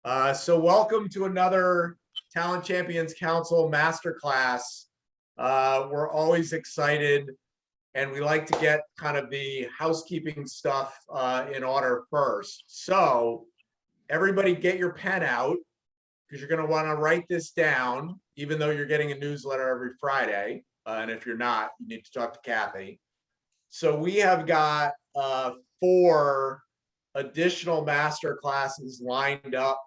So welcome to another Talent Champions Council Masterclass. We're always excited and we like to get kind of the housekeeping stuff in order first. So everybody get your pen out because you're going to want to write this down, even though you're getting a newsletter every Friday. And if you're not, you need to talk to Kathy. So we have got 4 additional master classes lined up.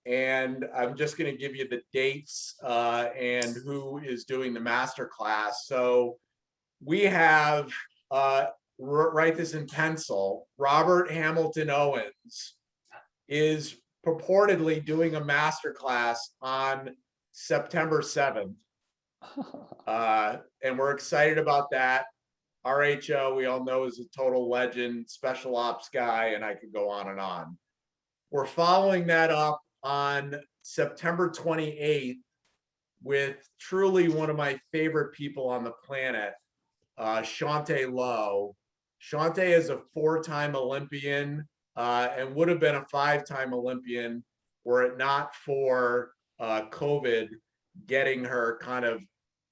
And I'm just going to give you the dates and who is doing the master class. So we have, write this in pencil, Robert Hamilton Owens is purportedly doing a master class on September 7th. And we're excited about that. RHO, we all know, is a total legend, special ops guy, and I could go on and on. We're following that up on September 28th with truly one of my favorite people on the planet, Shaunti Lowe. Shaunti is a 4-time Olympian and would have been a 5-time Olympian were it not for COVID getting her kind of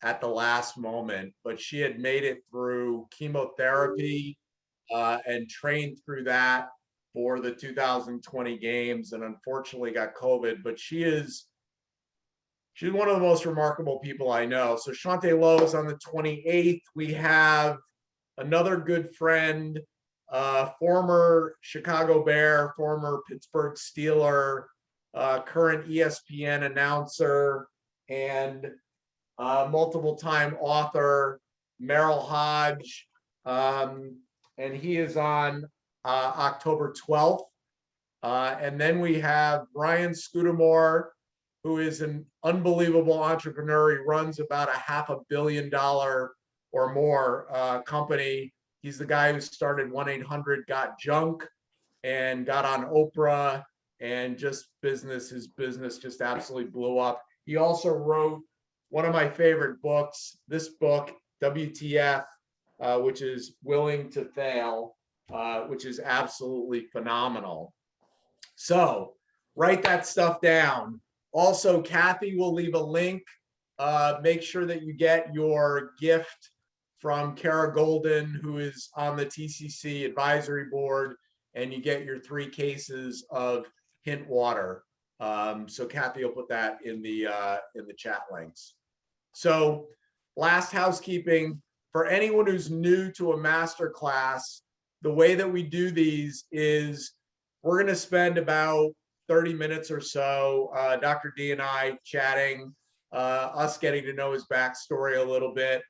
at the last moment. But she had made it through chemotherapy and trained through that for the 2020 games and unfortunately got COVID, but she's one of the most remarkable people I know. So Shaunti Lowe is on the 28th. We have another good friend, former Chicago Bear, former Pittsburgh Steeler, current ESPN announcer, and multiple-time author, Merrill Hodge. And he is on October 12th. And then we have Brian Scudamore, who is an unbelievable entrepreneur. He runs about a $500 million or more company. He's the guy who started 1-800-GOT-JUNK and got on Oprah, and just his business just absolutely blew up. He also wrote one of my favorite books, this book, WTF, which is Willing to Fail, which is absolutely phenomenal. So write that stuff down. Also, Kathy will leave a link. Make sure that you get your gift from Kara Golden, who is on the TCC advisory board, and you get your 3 cases of Hint water. So Kathy will put that in the chat links. So last housekeeping, for anyone who's new to a master class, the way that we do these is we're going to spend about 30 minutes or so, Dr. D and I chatting, us getting to know his backstory a little bit,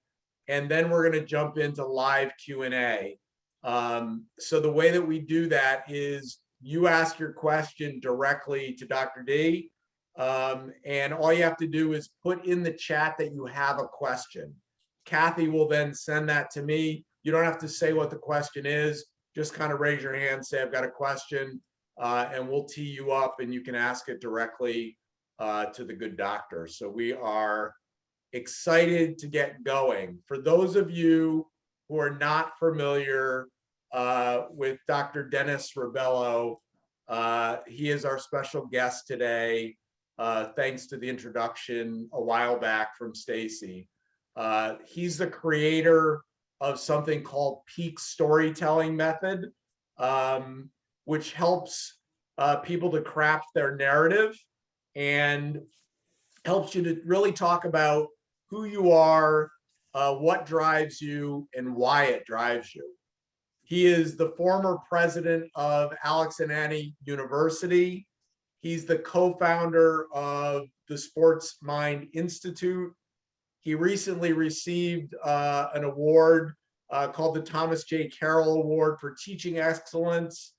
and then we're going to jump into live Q&A. So the way that we do that is you ask your question directly to Dr. D, and all you have to do is put in the chat that you have a question. Kathy will then send that to me. You don't have to say what the question is. Just kind of raise your hand, say, I've got a question, and we'll tee you up and you can ask it directly to the good doctor. So we are excited to get going. For those of you who are not familiar with Dr. Dennis Rebello, he is our special guest today, thanks to the introduction a while back from Stacy. He's the creator of something called Peak Storytelling Method, which helps people to craft their narrative and helps you to really talk about who you are, what drives you, and why it drives you. He is the former president of Alex and Annie University. He's the co-founder of the Sports Mind Institute. He recently received an award called the Thomas J. Carroll Award for Teaching Excellence.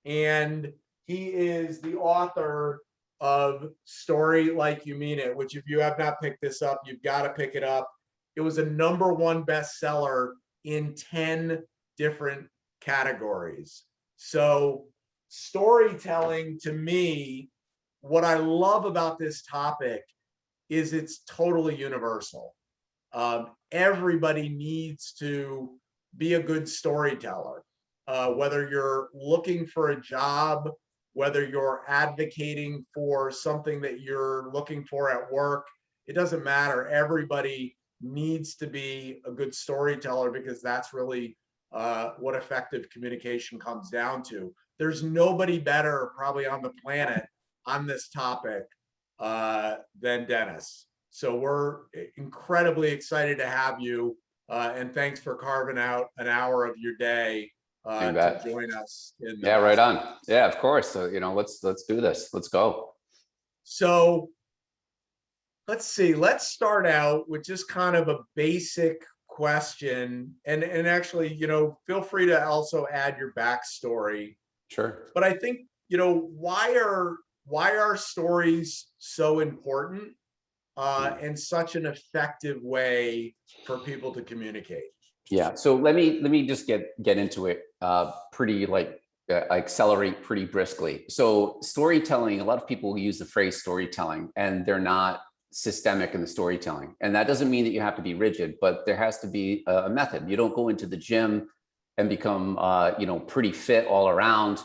And he is the author of Story Like You Mean It, which if you have not picked this up, you've got to pick it up. It was a #1 bestseller in 10 different categories. So storytelling, to me, what I love about this topic is it's totally universal. Everybody needs to be a good storyteller, whether you're looking for a job whether you're advocating for something that you're looking for at work, it doesn't matter. Everybody needs to be a good storyteller, because that's really what effective communication comes down to. There's nobody better probably on the planet on this topic than Dennis. So we're incredibly excited to have you, and thanks for carving out an hour of your day to join us in the right on. Yeah, of course. So, let's do this. Let's go. So let's see, let's start out with just kind of a basic question, and actually, feel free to also add your backstory. Sure. But I think, why are stories so important and such an effective way for people to communicate? Yeah. So let me just get into it pretty accelerate pretty briskly. So storytelling, a lot of people use the phrase storytelling and they're not systemic in the storytelling. And that doesn't mean that you have to be rigid, but there has to be a method. You don't go into the gym and become pretty fit all around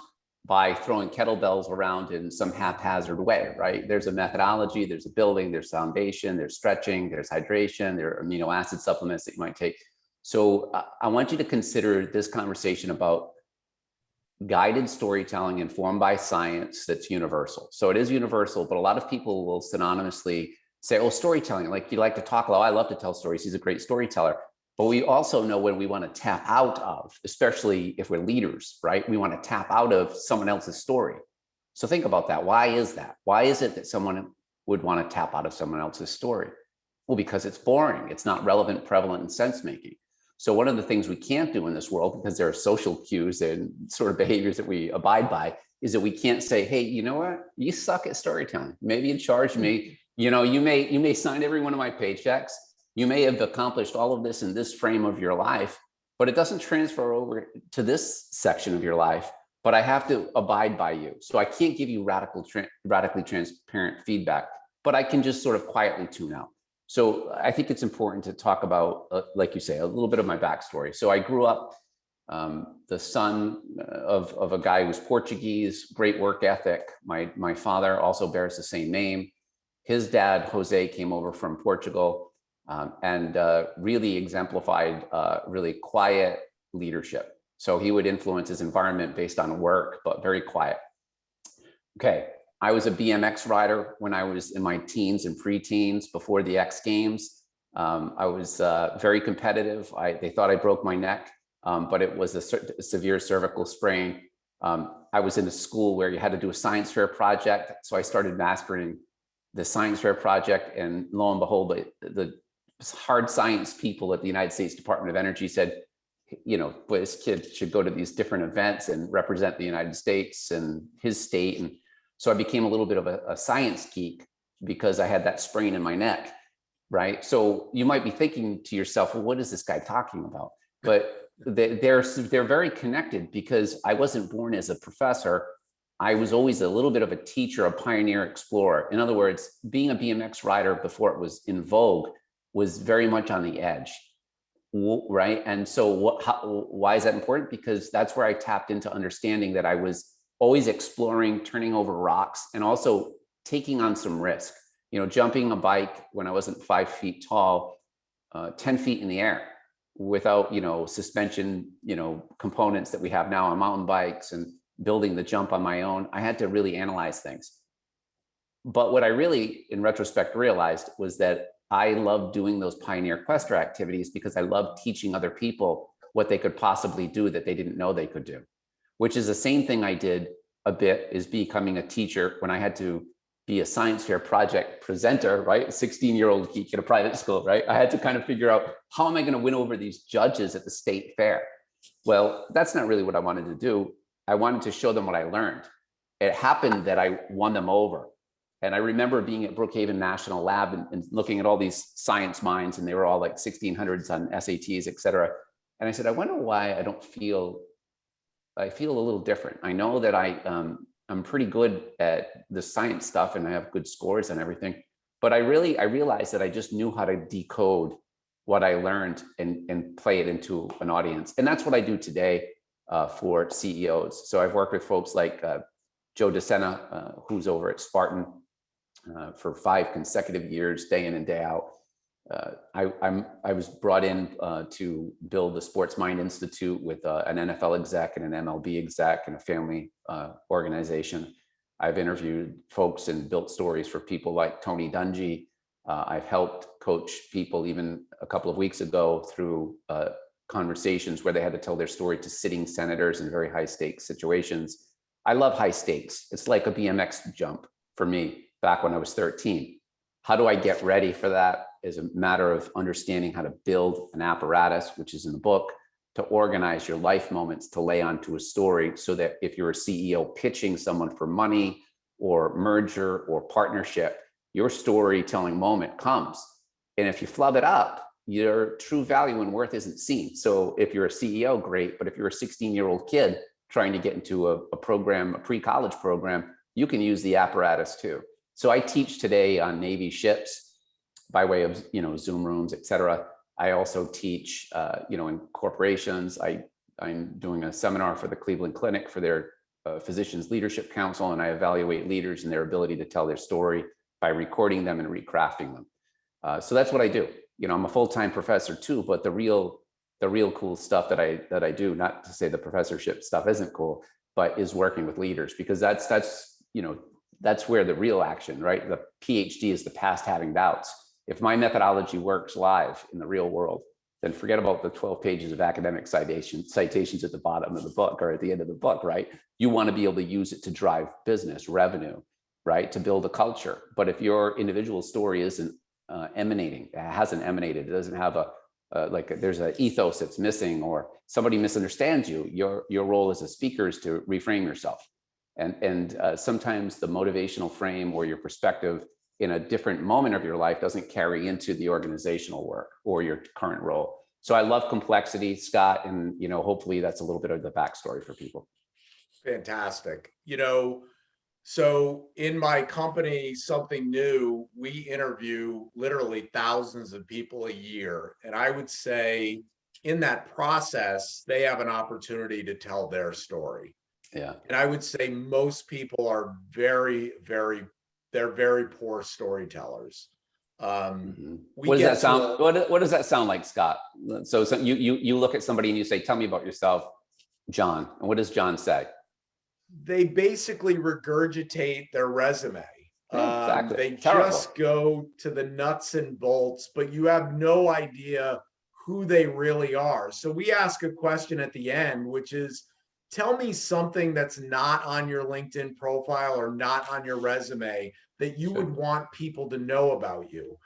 by throwing kettlebells around in some haphazard way, right? There's a methodology, there's a building, there's foundation, there's stretching, there's hydration, there are amino acid supplements that you might take. So I want you to consider this conversation about guided storytelling informed by science that's universal. So it is universal, but a lot of people will synonymously say, oh, storytelling, like you like to talk a lot. I love to tell stories. He's a great storyteller. But we also know when we want to tap out of, especially if we're leaders, right? We want to tap out of someone else's story. So think about that. Why is that? Why is it that someone would want to tap out of someone else's story? Well, because it's boring. It's not relevant, prevalent, and sense-making. So one of the things we can't do in this world, because there are social cues and sort of behaviors that we abide by, is that we can't say, hey, you know what? You suck at storytelling. Maybe you charge me. You may sign every one of my paychecks. You may have accomplished all of this in this frame of your life, but it doesn't transfer over to this section of your life. But I have to abide by you. So I can't give you radically transparent feedback, but I can just sort of quietly tune out. So I think it's important to talk about, like you say, a little bit of my backstory. So I grew up the son of a guy who's Portuguese, great work ethic. My father also bears the same name. His dad, Jose, came over from Portugal and really exemplified really quiet leadership. So he would influence his environment based on work, but very quiet. Okay, I was a BMX rider when I was in my teens and preteens before the X Games. I was very competitive. They thought I broke my neck, but it was a severe cervical sprain. I was in a school where you had to do a science fair project. So I started mastering the science fair project, and lo and behold, the hard science people at the United States Department of Energy said, boy, this kid should go to these different events and represent the United States and his state. And so I became a little bit of a science geek because I had that sprain in my neck, right? So you might be thinking to yourself, well, what is this guy talking about? But they're very connected, because I wasn't born as a professor. I was always a little bit of a teacher, a pioneer, explorer. In other words, being a BMX rider before it was in vogue was very much on the edge, right? And so why is that important? Because that's where I tapped into understanding that I was always exploring, turning over rocks, and also taking on some risk. Jumping a bike when I wasn't 5 feet tall, 10 feet in the air without, suspension, components that we have now on mountain bikes, and building the jump on my own. I had to really analyze things. But what I really, in retrospect, realized was that I loved doing those pioneer quester activities because I loved teaching other people what they could possibly do that they didn't know they could do, which is the same thing I did a bit is becoming a teacher when I had to be a science fair project presenter, right? A 16-year-old geek at a private school, right? I had to kind of figure out, how am I going to win over these judges at the state fair? Well, that's not really what I wanted to do. I wanted to show them what I learned. It happened that I won them over. And I remember being at Brookhaven National Lab and looking at all these science minds, and they were all like 1600s on SATs, et cetera. And I said, I wonder why I feel a little different. I know that I'm pretty good at the science stuff and I have good scores and everything, but I realized that I just knew how to decode what I learned and play it into an audience. And that's what I do today for CEOs. So I've worked with folks like Joe DeSena, who's over at Spartan for 5 consecutive years, day in and day out. I was brought in to build the Sports Mind Institute with an NFL exec and an MLB exec and a family organization. I've interviewed folks and built stories for people like Tony Dungy. I've helped coach people even a couple of weeks ago through conversations where they had to tell their story to sitting senators in very high stakes situations. I love high stakes. It's like a BMX jump for me back when I was 13. How do I get ready for that is a matter of understanding how to build an apparatus, which is in the book, to organize your life moments to lay onto a story so that if you're a CEO pitching someone for money or merger or partnership, your storytelling moment comes. And if you flub it up, your true value and worth isn't seen. So if you're a CEO, great. But if you're a 16-year-old kid trying to get into a program, a pre-college program, you can use the apparatus too. So I teach today on Navy ships by way of, Zoom rooms, et cetera. I also teach, in corporations. I'm doing a seminar for the Cleveland Clinic for their Physicians Leadership Council, and I evaluate leaders and their ability to tell their story by recording them and recrafting them. So that's what I do. I'm a full-time professor too, but the real cool stuff that I do, not to say the professorship stuff isn't cool, but is working with leaders, because that's where the real action, right? The PhD is the past having doubts. If my methodology works live in the real world, then forget about the 12 pages of academic citations at the bottom of the book or at the end of the book, right? You want to be able to use it to drive business revenue, right? To build a culture. But if your individual story isn't emanating, it hasn't emanated, it doesn't have there's an ethos that's missing, or somebody misunderstands you, your role as a speaker is to reframe yourself. And sometimes the motivational frame or your perspective in a different moment of your life doesn't carry into the organizational work or your current role. So I love complexity, Scott, and hopefully that's a little bit of the backstory for people. Fantastic. So in my company, Something New, we interview literally thousands of people a year. And I would say in that process, they have an opportunity to tell their story. Yeah. And I would say most people are very, very, they're very poor storytellers. What does that sound? What does that sound like, Scott? So you look at somebody and you say, "Tell me about yourself, John." And what does John say? They basically regurgitate their resume. Yeah, exactly. They Terrible. just go to the nuts and bolts, but you have no idea who they really are. So we ask a question at the end, which is, tell me something that's not on your LinkedIn profile or not on your resume that you would want people to know about you.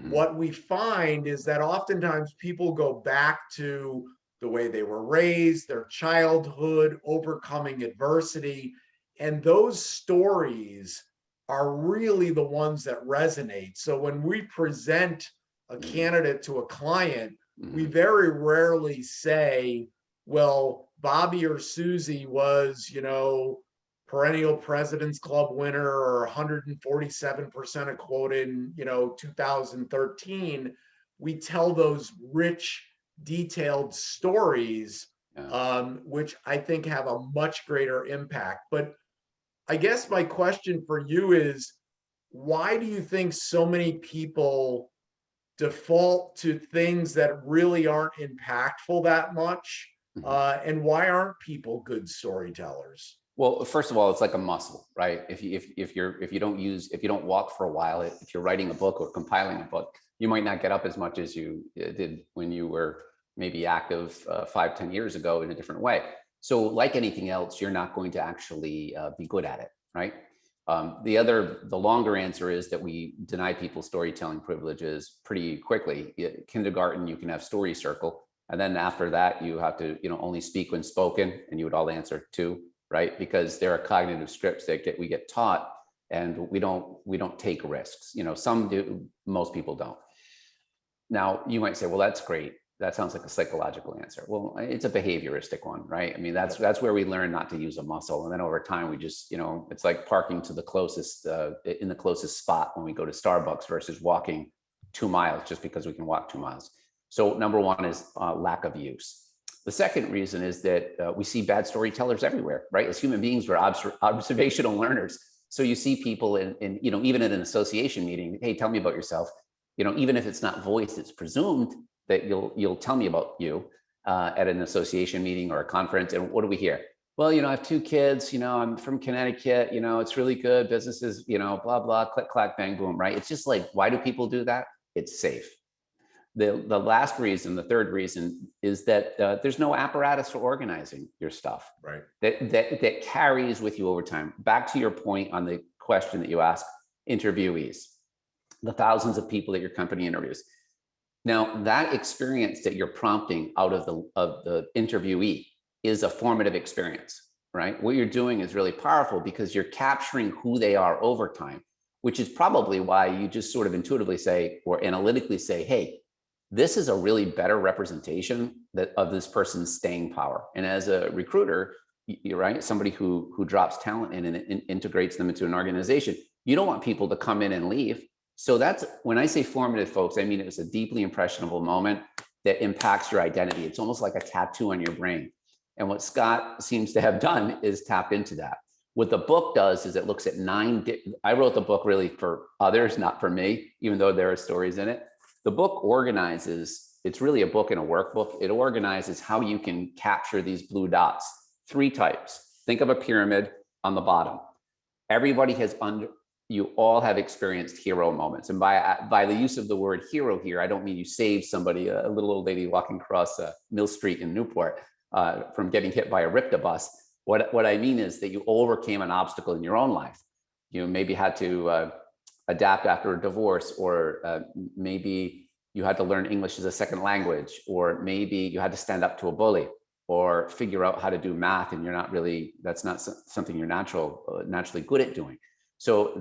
What we find is that oftentimes people go back to the way they were raised, their childhood, overcoming adversity. And those stories are really the ones that resonate. So when we present a candidate to a client, we very rarely say, well, Bobby or Susie was, perennial President's Club winner or 147% of quote in, 2013. We tell those rich, detailed stories, which I think have a much greater impact. But I guess my question for you is, why do you think so many people default to things that really aren't impactful that much? And why aren't people good storytellers? Well, first of all, it's like a muscle, right? If you don't walk for a while, if you're writing a book or compiling a book, you might not get up as much as you did when you were maybe active 5-10 years ago in a different way. So like anything else, you're not going to actually be good at it, right? The longer answer is that we deny people storytelling privileges pretty quickly. Kindergarten, you can have story circle. And then after that, you have to, only speak when spoken, and you would all answer too, right? Because there are cognitive scripts that we get taught, and we don't take risks. Some do, most people don't. Now you might say, well, that's great. That sounds like a psychological answer. Well, it's a behavioristic one, right? I mean, that's where we learn not to use a muscle. And then over time, we just, it's like parking to the closest, in the closest spot when we go to Starbucks versus walking 2 miles just because we can walk 2 miles. So number one is lack of use. The second reason is that we see bad storytellers everywhere, right? As human beings, we're observational learners. So you see people in, you know, even in an association meeting, hey, tell me about yourself. You know, even if it's not voiced, it's presumed that you'll tell me about you at an association meeting or a conference. And what do we hear? Well, you know, I have 2 kids, you know, I'm from Connecticut, you know, it's really good. Businesses, you know, blah, blah, click, clack, bang, boom, right? It's just like, why do people do that? It's safe. The last reason, the third reason, is that there's no apparatus for organizing your stuff Right. that carries with you over time. Back to your point on the question that you asked, interviewees, the thousands of people that your company interviews. Now, that experience that you're prompting out of the interviewee is a formative experience, right? What you're doing is really powerful because you're capturing who they are over time, which is probably why you just sort of intuitively say or analytically say, hey, this is a really better representation of this person's staying power. And as a recruiter, you're right, somebody who drops talent in and integrates them into an organization, you don't want people to come in and leave. So that's when I say formative, folks, I mean it was a deeply impressionable moment that impacts your identity. It's almost like a tattoo on your brain. And what Scott seems to have done is tap into that. What the book does is it looks at I wrote the book really for others, not for me, even though there are stories in it. The book organizes, it's really a book and a workbook. It organizes how you can capture these blue dots. 3 types. Think of a pyramid on the bottom. Everybody has you all have experienced hero moments. And by the use of the word hero here, I don't mean you saved somebody, a little old lady walking across Mill Street in Newport from getting hit by a RIPTA bus. What I mean is that you overcame an obstacle in your own life. You maybe had to adapt after a divorce, or maybe you had to learn English as a second language, or maybe you had to stand up to a bully or figure out how to do math and that's not something you're naturally good at doing. So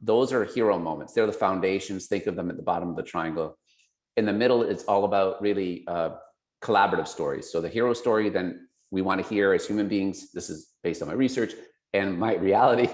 those are hero moments. They're the foundations. Think of them at the bottom of the triangle. In the middle, it's all about really collaborative stories. So the hero story, then we want to hear as human beings, this is based on my research and my reality,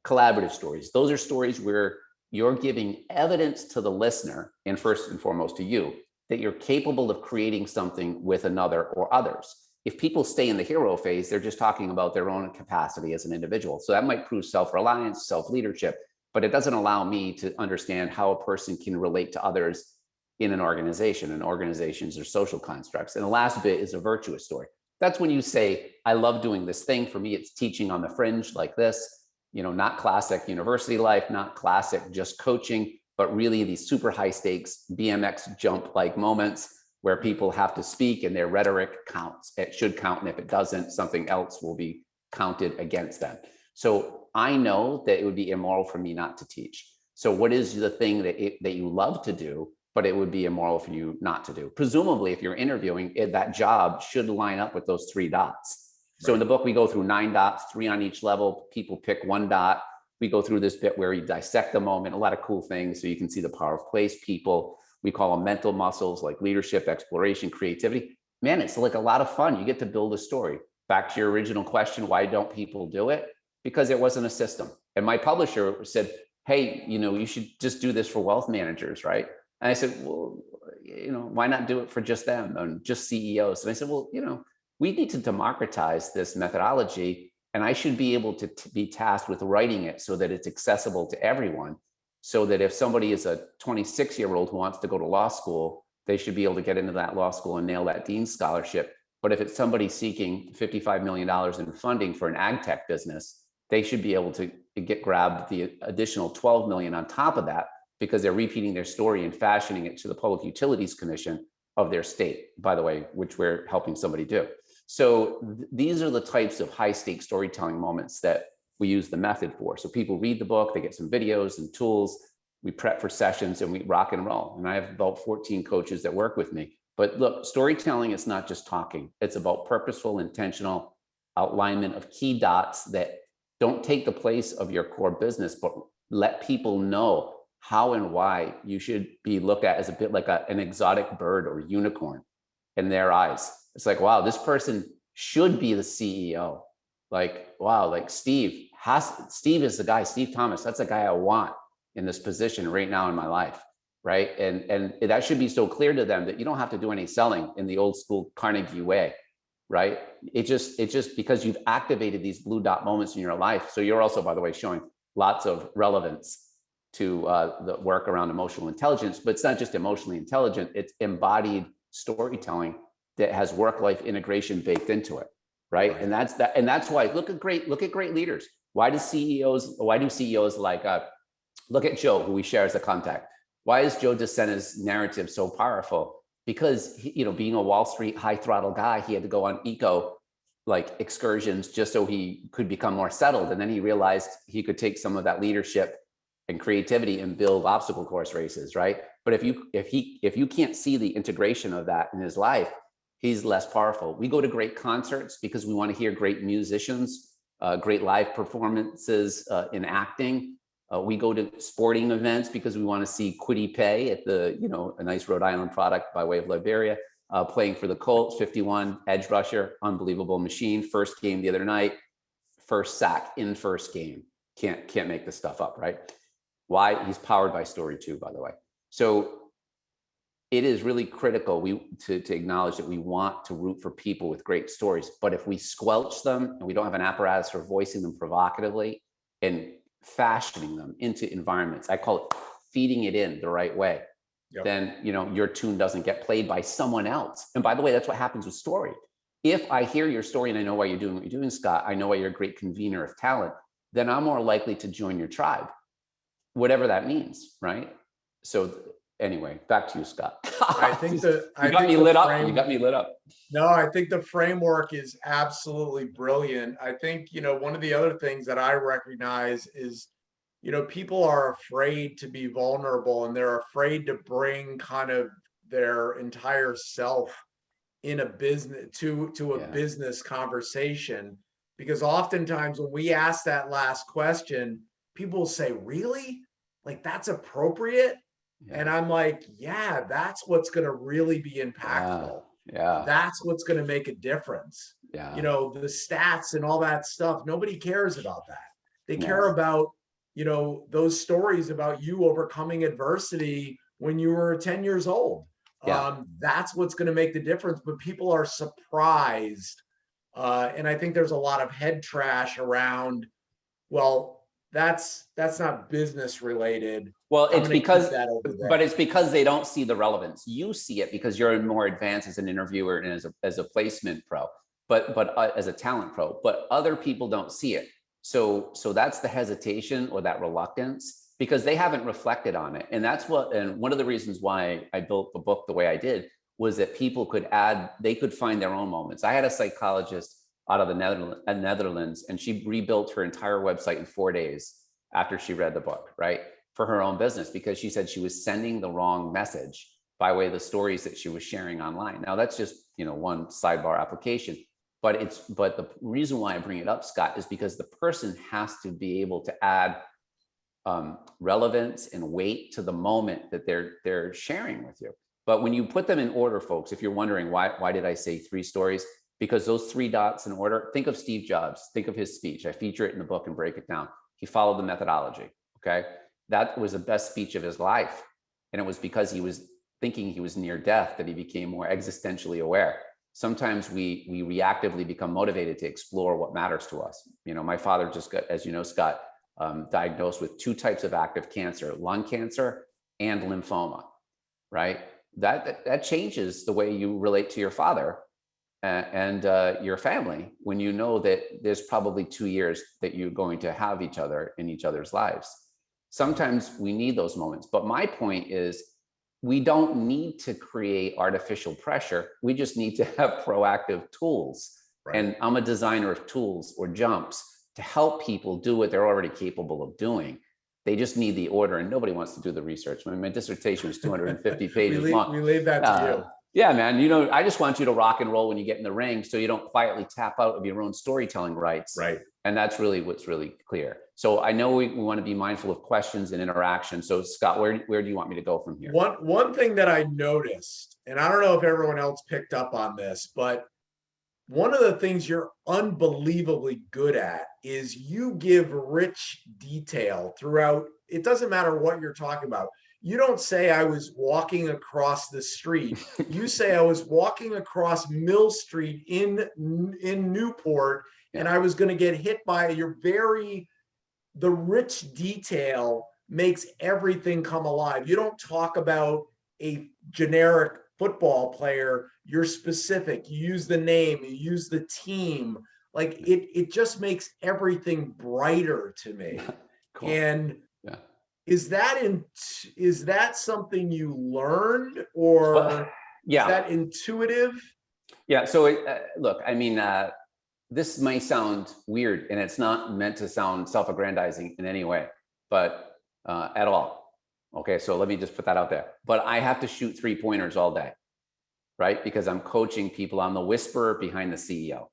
collaborative stories. Those are stories where you're giving evidence to the listener, and first and foremost to you, that you're capable of creating something with another or others. If people stay in the hero phase, they're just talking about their own capacity as an individual. So that might prove self-reliance, self-leadership, but it doesn't allow me to understand how a person can relate to others in an organization, and organizations are social constructs. And the last bit is a virtuous story. That's when you say, I love doing this thing. For me, it's teaching on the fringe like this, you know, not classic university life, not classic just coaching, but really these super high stakes BMX jump like moments where people have to speak and their rhetoric counts. It should count. And if it doesn't, something else will be counted against them. So I know that it would be immoral for me not to teach. So what is the thing that you love to do, but it would be immoral for you not to do? Presumably, if you're interviewing, that job should line up with those 3 dots. So in the book, we go through 9 dots, 3 on each level. People pick 1 dot. We go through this bit where we dissect the moment, a lot of cool things. So you can see the power of place, people. We call them mental muscles like leadership, exploration, creativity. Man, it's like a lot of fun. You get to build a story. Back to your original question, why don't people do it? Because it wasn't a system. And my publisher said, hey, you know, you should just do this for wealth managers, right? And I said, well, you know, why not do it for just them and just CEOs? And I said, well, you know, we need to democratize this methodology, and I should be able to be tasked with writing it so that it's accessible to everyone. So that if somebody is a 26-year-old who wants to go to law school, they should be able to get into that law school and nail that dean's scholarship. But if it's somebody seeking $55 million in funding for an ag tech business, they should be able to grab the additional 12 million on top of that, because they're repeating their story and fashioning it to the Public Utilities Commission of their state, by the way, which we're helping somebody do. So these are the types of high stakes storytelling moments that we use the method for. So people read the book, they get some videos and tools, we prep for sessions, and we rock and roll. And I have about 14 coaches that work with me. But look, storytelling is not just talking. It's about purposeful, intentional alignment of key dots that don't take the place of your core business, but let people know how and why you should be looked at as a bit like an exotic bird or unicorn in their eyes. It's like, wow, this person should be the CEO. Like, wow, like Steve is the guy, Steve Thomas, that's the guy I want in this position right now in my life. right? And that should be so clear to them that you don't have to do any selling in the old school Carnegie way, right? It just because you've activated these blue dot moments in your life. So you're also, by the way, showing lots of relevance to the work around emotional intelligence, but it's not just emotionally intelligent, it's embodied storytelling that has work-life integration baked into it, right? And that's why look at great leaders. Why do CEOs like look at Joe, who we share as a contact? Why is Joe DeSena's narrative so powerful? Because he, being a Wall Street high throttle guy, he had to go on excursions just so he could become more settled. And then he realized he could take some of that leadership and creativity and build obstacle course races, right? But if you can't see the integration of that in his life, he's less powerful. We go to great concerts because we want to hear great musicians, great live performances in acting. We go to sporting events because we want to see Kwity Paye at the, a nice Rhode Island product by way of Liberia, playing for the Colts, 51, edge rusher, unbelievable machine. First game the other night, first sack in first game. Can't make this stuff up, right? Why? He's powered by story too, by the way. So it is really critical to acknowledge that we want to root for people with great stories. But if we squelch them and we don't have an apparatus for voicing them provocatively and fashioning them into environments, I call it feeding it in the right way, then your tune doesn't get played by someone else. And by the way, that's what happens with story. If I hear your story and I know why you're doing what you're doing, Scott, I know why you're a great convener of talent, then I'm more likely to join your tribe, whatever that means, right? So anyway, back to you, Scott. I think you got me lit up. No, I think the framework is absolutely brilliant. I think, one of the other things that I recognize is, people are afraid to be vulnerable and they're afraid to bring kind of their entire self in a business to a business conversation. Because oftentimes when we ask that last question, people will say, really? Like, that's appropriate? And I'm like, yeah, that's what's going to really be impactful. That's what's going to make a difference. The stats and all that stuff, nobody cares about that. They care about, those stories about you overcoming adversity when you were 10 years old. That's what's going to make the difference. But people are surprised. And I think there's a lot of head trash around, well, that's not business related. Well, it's because they don't see the relevance. You see it because you're more advanced as an interviewer and as a placement pro, but as a talent pro. But other people don't see it. So that's the hesitation or that reluctance because they haven't reflected on it. And one of the reasons why I built the book the way I did was that people they could find their own moments. I had a psychologist out of the Netherlands, and she rebuilt her entire website in 4 days after she read the book, right? For her own business, because she said she was sending the wrong message by way of the stories that she was sharing online. Now that's just, one sidebar application, but the reason why I bring it up, Scott, is because the person has to be able to add relevance and weight to the moment that they're sharing with you. But when you put them in order, folks, if you're wondering why did I say 3 stories? Because those 3 dots in order, think of Steve Jobs, think of his speech. I feature it in the book and break it down. He followed the methodology, okay? That was the best speech of his life. And it was because he was thinking he was near death that he became more existentially aware. Sometimes we reactively become motivated to explore what matters to us. My father just got, as you know, Scott, diagnosed with 2 types of active cancer, lung cancer and lymphoma, right? That changes the way you relate to your father and your family when you know that there's probably 2 years that you're going to have each other in each other's lives. Sometimes we need those moments, but my point is we don't need to create artificial pressure. We just need to have proactive tools. Right. And I'm a designer of tools or jumps to help people do what they're already capable of doing. They just need the order, and nobody wants to do the research. My dissertation was 250 pages long. We leave that to you. Yeah, man. I just want you to rock and roll when you get in the ring so you don't quietly tap out of your own storytelling rights. Right. And that's really what's really clear. So I know we want to be mindful of questions and interaction. So Scott, where do you want me to go from here? One thing that I noticed, and I don't know if everyone else picked up on this, but one of the things you're unbelievably good at is you give rich detail throughout. It doesn't matter what you're talking about. you don't say I was walking across the street. You say I was walking across Mill Street in Newport, and Yeah. I was going to get hit by the rich detail makes everything come alive. You don't talk about a generic football player. You're specific. You use the name, you use the team. Like it just makes everything brighter to me. Cool. And Yeah. is that something you learned, or Well, yeah. is that intuitive? Yeah. So look, I mean, this may sound weird, and it's not meant to sound self-aggrandizing in any way, but at all. Okay, so let me just put that out there. But I have to shoot 3-pointers all day, right? Because I'm coaching people. I'm the whisperer behind the CEO.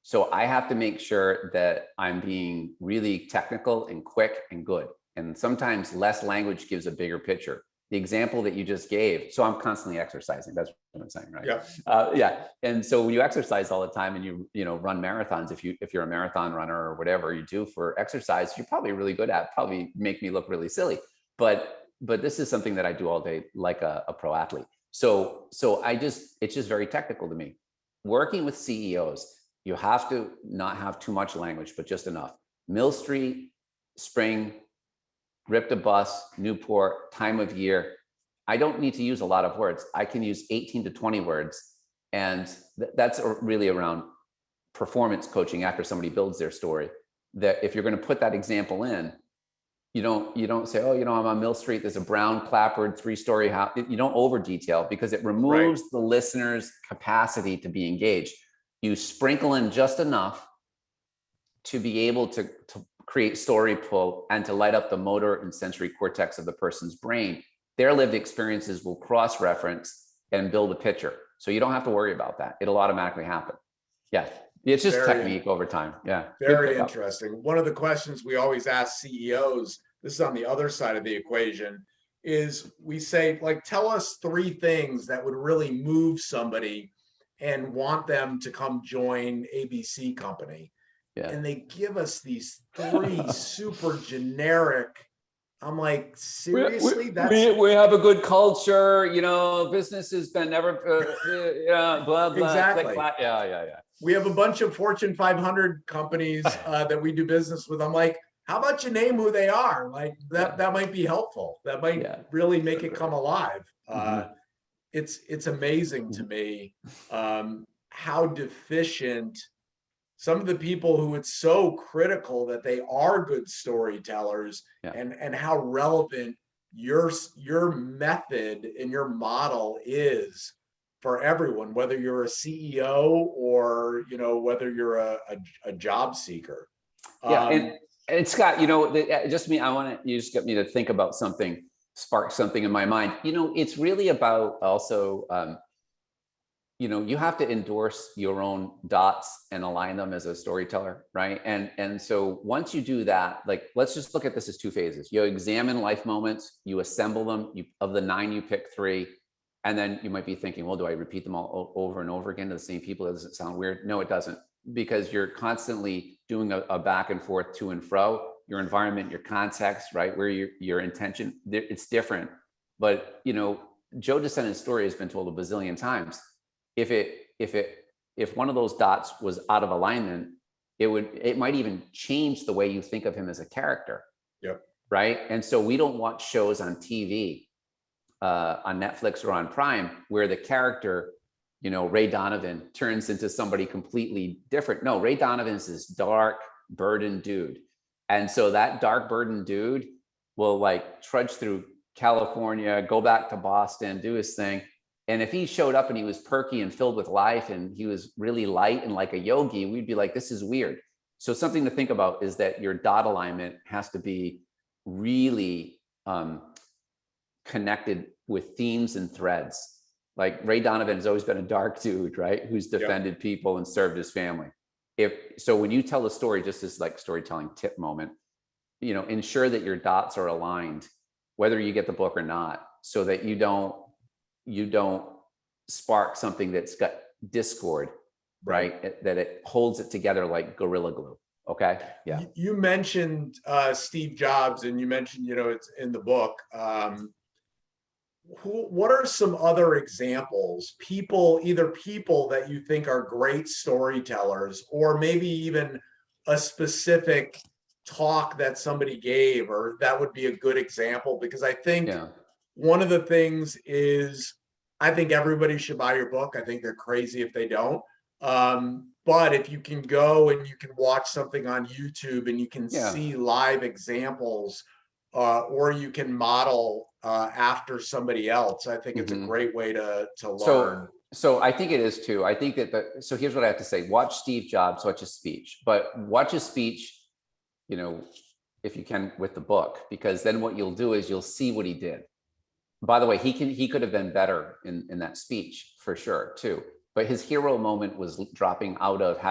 So I have to make sure that I'm being really technical and quick and good. And sometimes less language gives a bigger picture. The example that you just gave, so I'm constantly exercising. That's what I'm saying, right? Yeah. Yeah. And so when you exercise all the time and you run marathons, if you're a marathon runner or whatever you do for exercise, you're probably really good at. Probably make me look really silly, but this is something that I do all day, like a pro athlete. So it's just very technical to me. Working with CEOs, you have to not have too much language, but just enough. Mill Street, spring, ripped a bus, Newport, time of year. I don't need to use a lot of words. I can use 18 to 20 words. And that's really around performance coaching after somebody builds their story. That if you're going to put that example in, you don't say, oh, I'm on Mill Street, there's a brown clapboard 3-story house. You don't over detail, because it removes the listener's capacity to be engaged. You sprinkle in just enough to be able to create story pull and to light up the motor and sensory cortex of the person's brain. Their lived experiences will cross-reference and build a picture. So you don't have to worry about that. It'll automatically happen. Yeah. It's just technique over time. Yeah. Very interesting. One of the questions we always ask CEOs, this is on the other side of the equation, is we say, like, tell us 3 things that would really move somebody and want them to come join ABC company. Yeah. And they give us these 3 super generic. I'm like, seriously? We have a good culture, business has been never, blah, blah, exactly. Click, clack. Yeah. We have a bunch of Fortune 500 companies that we do business with. I'm like, how about you name who they are? Like that might be helpful. That might really make it come alive. It's amazing to me how deficient some of the people who it's so critical that they are good storytellers, and how relevant your method and your model is for everyone, whether you're a CEO or whether you're a job seeker. And Scott, just me, you just got me to think about something, spark something in my mind. It's really about also you have to endorse your own dots and align them as a storyteller, right? And so once you do that, like, let's just look at this as 2 phases. You examine life moments, you assemble them, of the 9, you pick 3, and then you might be thinking, well, do I repeat them all over and over again to the same people? Does it sound weird? No, it doesn't, because you're constantly doing a back and forth, to and fro. Your environment, your context, right? Where your intention, it's different. But Joe DeSenna's story has been told a bazillion times. If one of those dots was out of alignment, it might even change the way you think of him as a character. Yep. Right. And so we don't watch shows on TV, on Netflix or on Prime, where the character, Ray Donovan, turns into somebody completely different. No, Ray Donovan's this dark, burdened dude. And so that dark, burdened dude will trudge through California, go back to Boston, do his thing. And if he showed up and he was perky and filled with life and he was really light and like a yogi, we'd be like, this is weird. So something to think about is that your dot alignment has to be really connected with themes and threads. Like Ray Donovan has always been a dark dude, right? Who's defended people and served his family. So when you tell a story, just as storytelling tip moment, ensure that your dots are aligned, whether you get the book or not, so that you don't spark something that's got discord, right? That it holds it together like Gorilla Glue. Okay. Yeah. You mentioned Steve Jobs, and you mentioned, it's in the book. what are some other examples? Either people that you think are great storytellers, or maybe even a specific talk that somebody gave, or that would be a good example. Because I think Yeah. one of the things is, I think everybody should buy your book. I think they're crazy if they don't. But if you can go and you can watch something on YouTube and you can Yeah. see live examples, or you can model after somebody else, I think it's a Mhm. great way to learn. So I think it is too. I think that so here's what I have to say. Watch Steve Jobs, watch his speech, but watch his speech, you know, if you can with the book, because then what you'll do is you'll see what he did. By the way, he could have been better in that speech for sure too. But his hero moment was dropping out of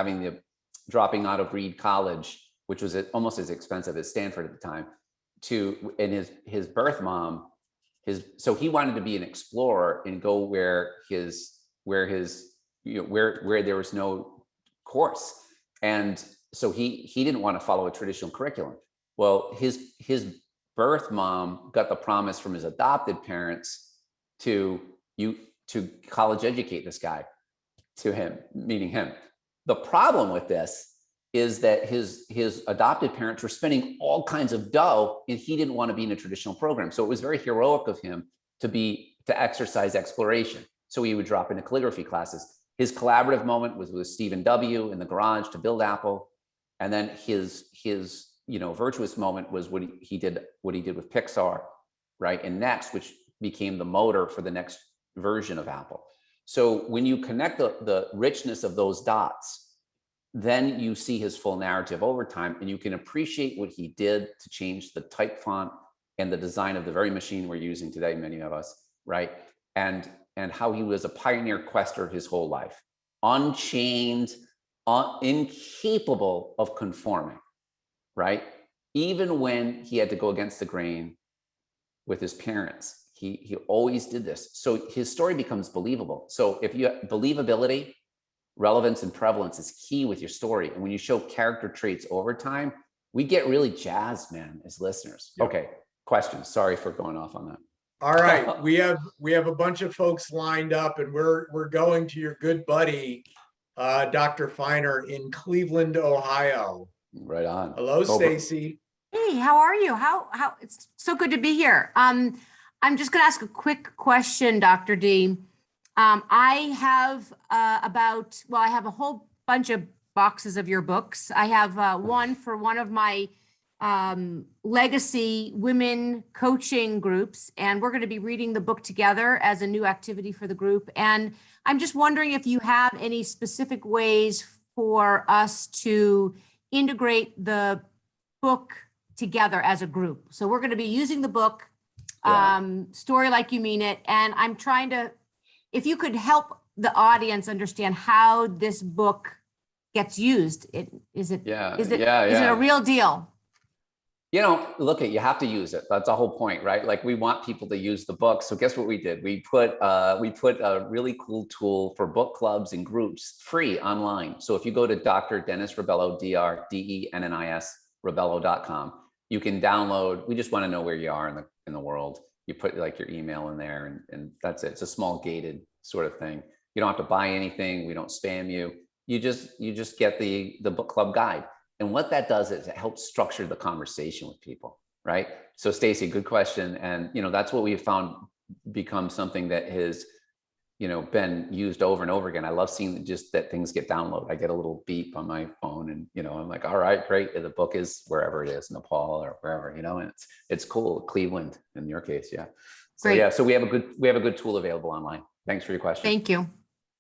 Reed College, which was almost as expensive as Stanford at the time, and his birth mom, so he wanted to be an explorer and go where there was no course. And so he didn't want to follow a traditional curriculum. Well, his birth mom got the promise from his adopted parents to college educate this guy, to him, meaning him. The problem with this is that his adopted parents were spending all kinds of dough, and he didn't want to be in a traditional program. So it was very heroic of him to exercise exploration. So he would drop into calligraphy classes. His collaborative moment was with Stephen W. in the garage to build Apple, and then his virtuous moment was what he did with Pixar, right? And Next, which became the motor for the next version of Apple. So when you connect the richness of those dots, then you see his full narrative over time, and you can appreciate what he did to change the type font and the design of the very machine we're using today, many of us, right? And how he was a pioneer quester his whole life, unchained, incapable of conforming, right? Even when he had to go against the grain with his parents, he always did this. So his story becomes believable. So if you believability, relevance, and prevalence is key with your story. And when you show character traits over time, we get really jazzed, man, as listeners. Yep. Okay, questions. Sorry for going off on that. All right, we have a bunch of folks lined up, and we're going to your good buddy, Dr. Feiner in Cleveland, Ohio. Right on. Hello, Stacy. Hey, how are you? How it's so good to be here. I'm just going to ask a quick question, Dr. D. I have I have a whole bunch of boxes of your books. I have one for one of my legacy women coaching groups, and we're going to be reading the book together as a new activity for the group. And I'm just wondering if you have any specific ways for us to integrate the book together as a group. So we're going to be using the book, Story Like You Mean It. And I'm trying to, if you could help the audience understand how this book gets used. Is it a real deal? Look, you have to use it. That's the whole point, right? Like, we want people to use the book. So guess what we did? We put a really cool tool for book clubs and groups free online. So if you go to Dr. Dennis Rebello, DRDENNIS, Rebello.com, you can download. We just want to know where you are in the world. You put like your email in there, and that's it. It's a small gated sort of thing. You don't have to buy anything. We don't spam you. You just get the book club guide. And what that does is it helps structure the conversation with people, right? So Stacy, good question. And, that's what we've found become something that has, been used over and over again. I love seeing just that things get downloaded. I get a little beep on my phone, and, I'm like, all right, great. The book is wherever it is, Nepal or wherever, and it's cool. Cleveland in your case. Yeah. So Great. so we have a good tool available online. Thanks for your question. Thank you.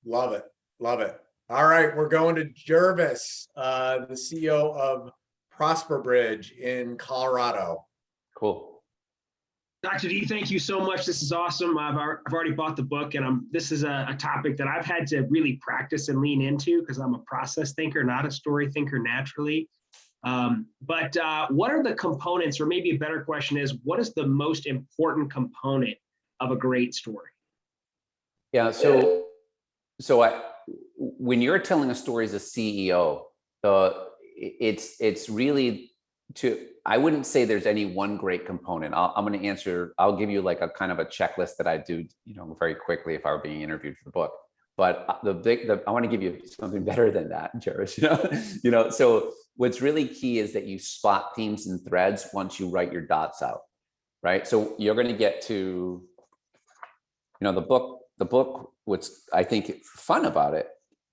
Love it. Love it. All right, we're going to Jervis, the CEO of Prosper Bridge in Colorado. Cool. Dr. D, thank you so much. This is awesome. I've already bought the book, and this is a topic that I've had to really practice and lean into because I'm a process thinker, not a story thinker naturally. But what are the components, or maybe a better question is, what is the most important component of a great story? Yeah. So when you're telling a story as a CEO, it's really I wouldn't say there's any one great component. I'm going to answer, I'll give you like a kind of a checklist that I do, very quickly if I were being interviewed for the book. But I want to give you something better than that, Jervis. So what's really key is that you spot themes and threads once you write your dots out, right? So you're going to get to, the book, what's I think fun about it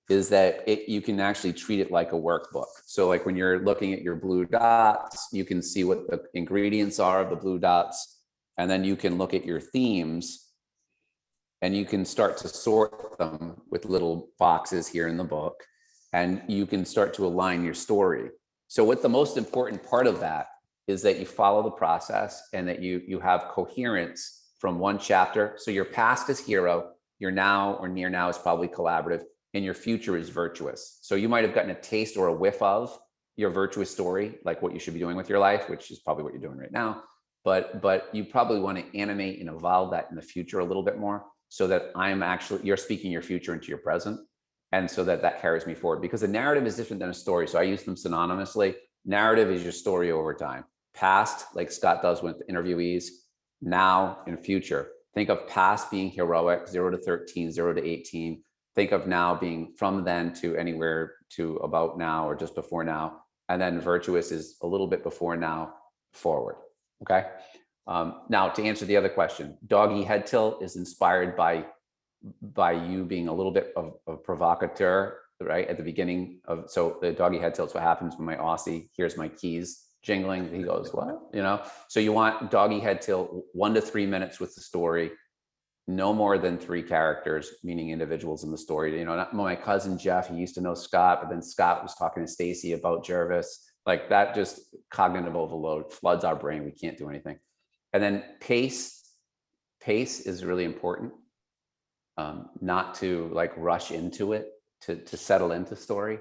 is that you can actually treat it like a workbook. So like when you're looking at your blue dots, you can see what the ingredients are of the blue dots, and then you can look at your themes and you can start to sort them with little boxes here in the book, and you can start to align your story. So what the most important part of that is that you follow the process and that you have coherence from one chapter. So your past is hero, your now or near now is probably collaborative, and your future is virtuous. So you might have gotten a taste or a whiff of your virtuous story, like what you should be doing with your life, which is probably what you're doing right now. But you probably want to animate and evolve that in the future a little bit more, so that you're speaking your future into your present. And so that carries me forward, because a narrative is different than a story. So I use them synonymously. Narrative is your story over time. Past, like Scott does with interviewees, now and future. Think of past being heroic, 0 to 13, 0 to 18. Think of now being from then to anywhere to about now or just before now. And then virtuous is a little bit before now forward. Okay. Now to answer the other question, doggy head tilt is inspired by you being a little bit of a provocateur, right? At the beginning of, so the doggy head tilt's what happens when my Aussie hears my keys jingling. He goes, what? So you want doggy head tilt 1 to 3 minutes with the story. No more than 3 characters, meaning individuals in the story. Not my cousin Jeff, he used to know Scott, but then Scott was talking to Stacy about Jervis. Like that, just cognitive overload floods our brain. We can't do anything. And then pace is really important. Not to like rush into it, to settle into story.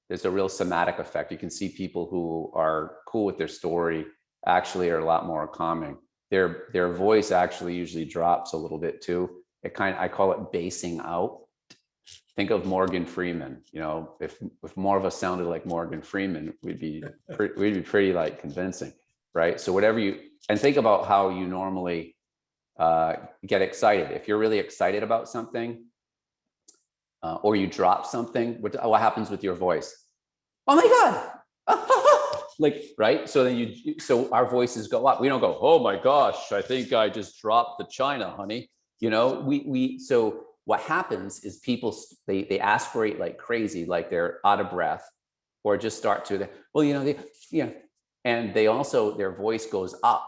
There's a real somatic effect. You can see people who are cool with their story actually are a lot more calming. Their voice actually usually drops a little bit too. I call it basing out. Think of Morgan Freeman. If more of us sounded like Morgan Freeman, we'd be pretty like convincing, right? So and think about how you normally get excited. If you're really excited about something, or you drop something, what happens with your voice? Oh my God. Like, right? So then so our voices go up. We don't go, oh my gosh, I think I just dropped the china, honey. So what happens is people, they aspirate like crazy, like they're out of breath, or just start to, and they also, their voice goes up.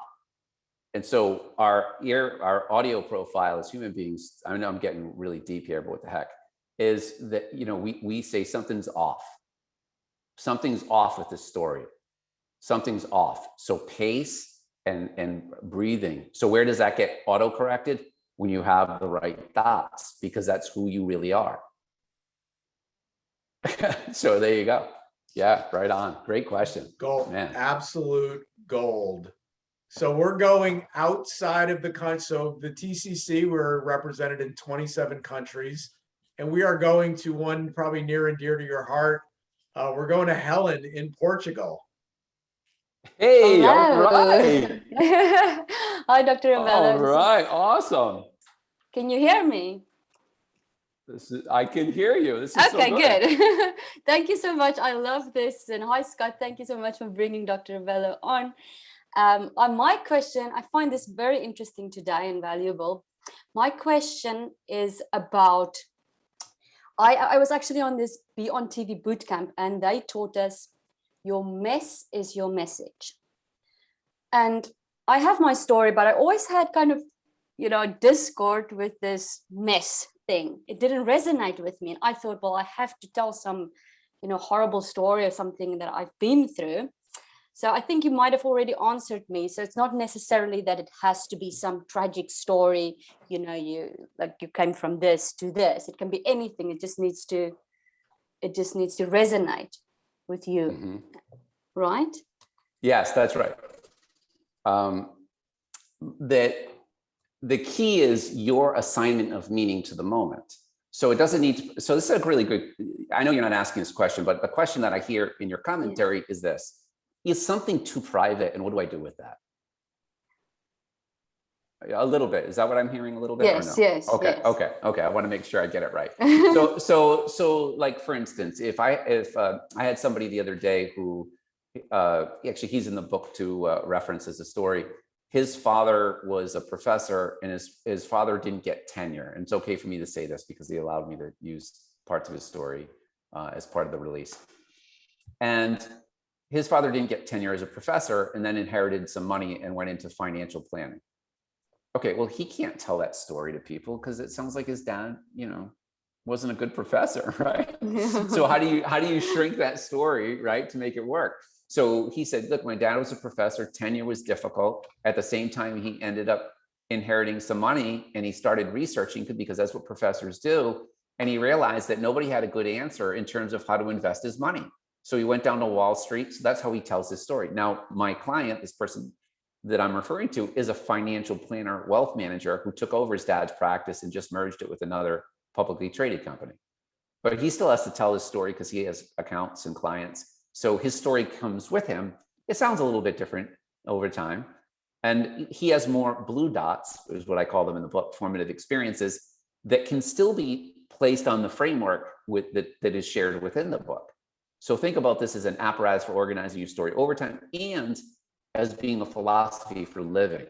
And so our audio profile as human beings, I know I'm getting really deep here, but what the heck, is that, we say something's off. Something's off with this story. Something's off. So pace and breathing. So where does that get auto-corrected? When you have the right dots, because that's who you really are. So there you go. Yeah, right on. Great question. Gold, Man. Absolute gold. So we're going outside of the country. So the TCC, we're represented in 27 countries, and we are going to one probably near and dear to your heart. We're going to Helen in Portugal. Hey, all Hello. right. Hi, Dr. All Abella. right, awesome. Can you hear me? I can hear you. This is Okay, so good. good. Thank you so much. I love this. And hi, Scott. Thank you so much for bringing Dr. Abella on. On my question, I find this very interesting today and valuable. My question is about, I was actually on this Be On TV bootcamp, and they taught us your mess is your message. And I have my story, but I always had kind of, discord with this mess thing. It didn't resonate with me. And I thought, well, I have to tell some, horrible story or something that I've been through. So I think you might have already answered me. So it's not necessarily that it has to be some tragic story, you came from this to this. It can be anything. It just needs to resonate with you. Mm-hmm. Right? Yes, that's right. That the key is your assignment of meaning to the moment. So it doesn't need to, so this is a really good, I know you're not asking this question, but the question that I hear in your commentary is this: is something too private, and what do I do with that? A little bit. Is that what I'm hearing? A little bit? Yes, or no? yes, Okay. yes. Okay. I want to make sure I get it right. So like, for instance, if I had somebody the other day who actually, he's in the book to reference as a story. His father was a professor, and his father didn't get tenure. And it's okay for me to say this because he allowed me to use parts of his story as part of the release. And his father didn't get tenure as a professor, and then inherited some money and went into financial planning. Okay, well, he can't tell that story to people because it sounds like his dad, wasn't a good professor, right? So how do you shrink that story, right, to make it work? So he said, look, my dad was a professor, tenure was difficult. At the same time, he ended up inheriting some money, and he started researching because that's what professors do. And he realized that nobody had a good answer in terms of how to invest his money. So he went down to Wall Street. So that's how he tells his story. Now, my client, this person that I'm referring to, is a financial planner, wealth manager who took over his dad's practice and just merged it with another publicly traded company. But he still has to tell his story because he has accounts and clients. So his story comes with him. It sounds a little bit different over time. And he has more blue dots, is what I call them in the book, formative experiences, that can still be placed on the framework that is shared within the book. So think about this as an apparatus for organizing your story over time, and as being a philosophy for living.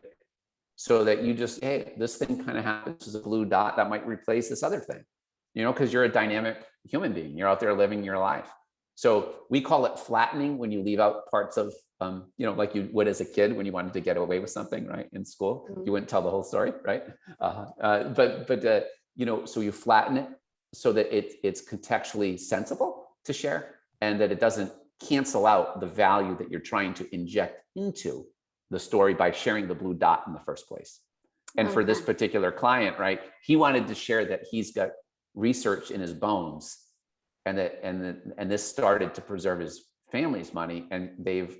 So that you just, hey, this thing kind of happens as a blue dot that might replace this other thing, because you're a dynamic human being. You're out there living your life. So we call it flattening when you leave out parts of, like you would as a kid when you wanted to get away with something, right? In school, you wouldn't tell the whole story, right? So you flatten it so that it's contextually sensible to share, and that it doesn't cancel out the value that you're trying to inject into the story by sharing the blue dot in the first place. And for this particular client, right, he wanted to share that he's got research in his bones, and this started to preserve his family's money, and they've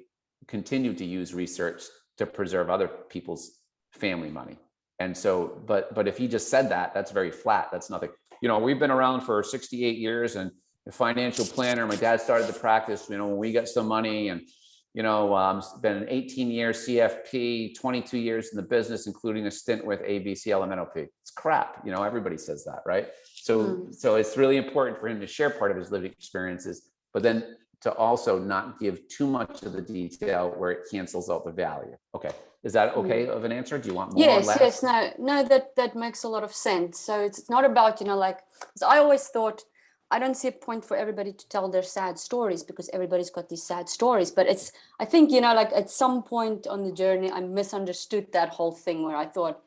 continued to use research to preserve other people's family money. And so, but if he just said that, that's very flat. That's nothing. We've been around for 68 years, and a financial planner. My dad started the practice, when we got some money, and been 18 years CFP, 22 years in the business, including a stint with ABC LMNOP. It's crap. Everybody says that, right? So it's really important for him to share part of his lived experiences, but then to also not give too much of the detail where it cancels out the value. Okay. Is that okay of an answer? Do you want more or less? Yes. No, that makes a lot of sense. So it's not about, because I always thought, I don't see a point for everybody to tell their sad stories because everybody's got these sad stories. But I think, at some point on the journey, I misunderstood that whole thing where I thought,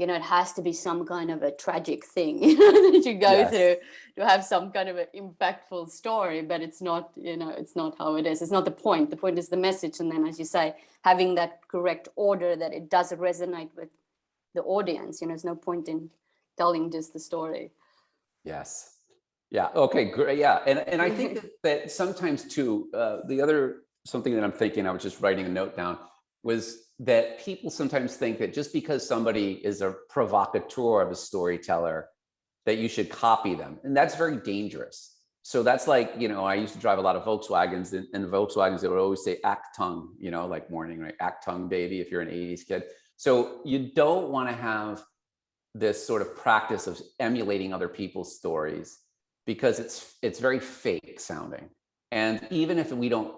it has to be some kind of a tragic thing, that you go through to have some kind of an impactful story. But it's not, it's not how it is. It's not the point. The point is the message. And then, as you say, having that correct order that it does resonate with the audience. There's no point in telling just the story. Yes. Yeah. Okay. Great. Yeah. And I think that sometimes too, the other something that I'm thinking, I was just writing a note down, was that people sometimes think that just because somebody is a provocateur of a storyteller, that you should copy them. And that's very dangerous. So that's like, I used to drive a lot of Volkswagens, and the Volkswagens, they would always say Achtung, like morning, right? Achtung, baby, if you're an 80s kid. So you don't want to have this sort of practice of emulating other people's stories, because it's very fake sounding. And even if we don't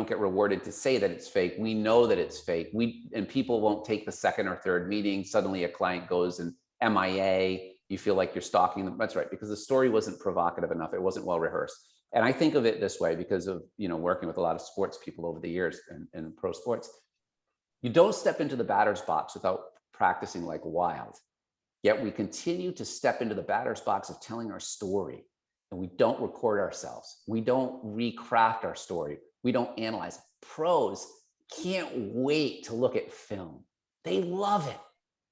get rewarded to say that it's fake, we know that it's fake. And people won't take the second or third meeting. Suddenly a client goes and MIA, you feel like you're stalking them. That's right, because the story wasn't provocative enough. It wasn't well rehearsed. And I think of it this way because of, working with a lot of sports people over the years and pro sports. You don't step into the batter's box without practicing like wild. Yet we continue to step into the batter's box of telling our story, and we don't record ourselves. We don't recraft our story. We don't analyze. Pros can't wait to look at film. They love it.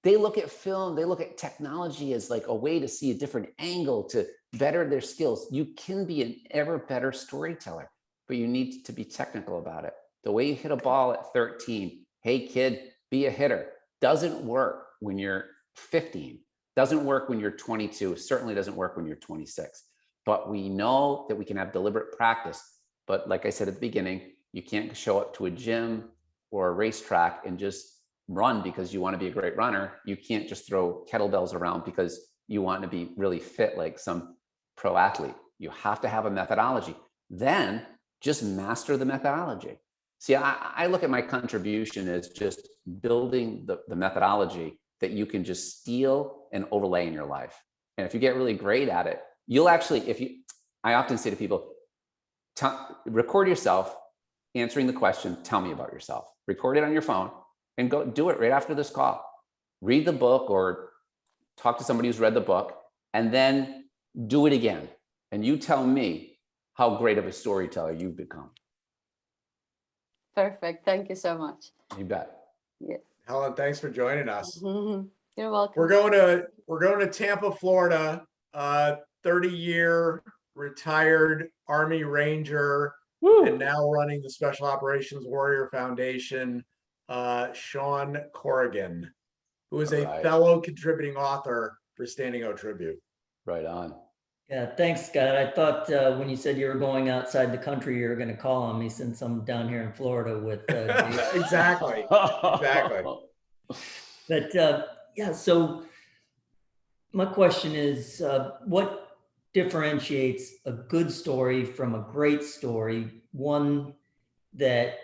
They look at film, they look at technology as like a way to see a different angle to better their skills. You can be an ever better storyteller, but you need to be technical about it. The way you hit a ball at 13, hey kid, be a hitter, doesn't work when you're 15, doesn't work when you're 22, certainly doesn't work when you're 26. But we know that we can have deliberate practice. But like I said at the beginning, You can't show up to a gym or a racetrack and just run because you want to be a great runner. You can't just throw kettlebells around because you want to be really fit like some pro athlete. You have to have a methodology. Then just master the methodology. See, I look at my contribution as just building the methodology that you can just steal and overlay in your life. And if you get really great at it, you'll actually, I often say to people, record yourself answering the question, tell me about yourself. Record it on your phone and go do it right after this call. Read the book or talk to somebody who's read the book, and then do it again. And you tell me how great of a storyteller you've become. Perfect. Thank you so much. You bet. Yes. Helen, thanks for joining us. You're welcome. We're going to Tampa, Florida. 30-year retired Army Ranger, and now running the Special Operations Warrior Foundation, Sean Corrigan, who is a fellow contributing author for Standing O Tribute. Right on. Yeah, thanks, Scott. I thought when you said you were going outside the country, you were going to call on me since I'm down here in Florida with. Exactly. But yeah, so my question is, what differentiates a good story from a great story, one that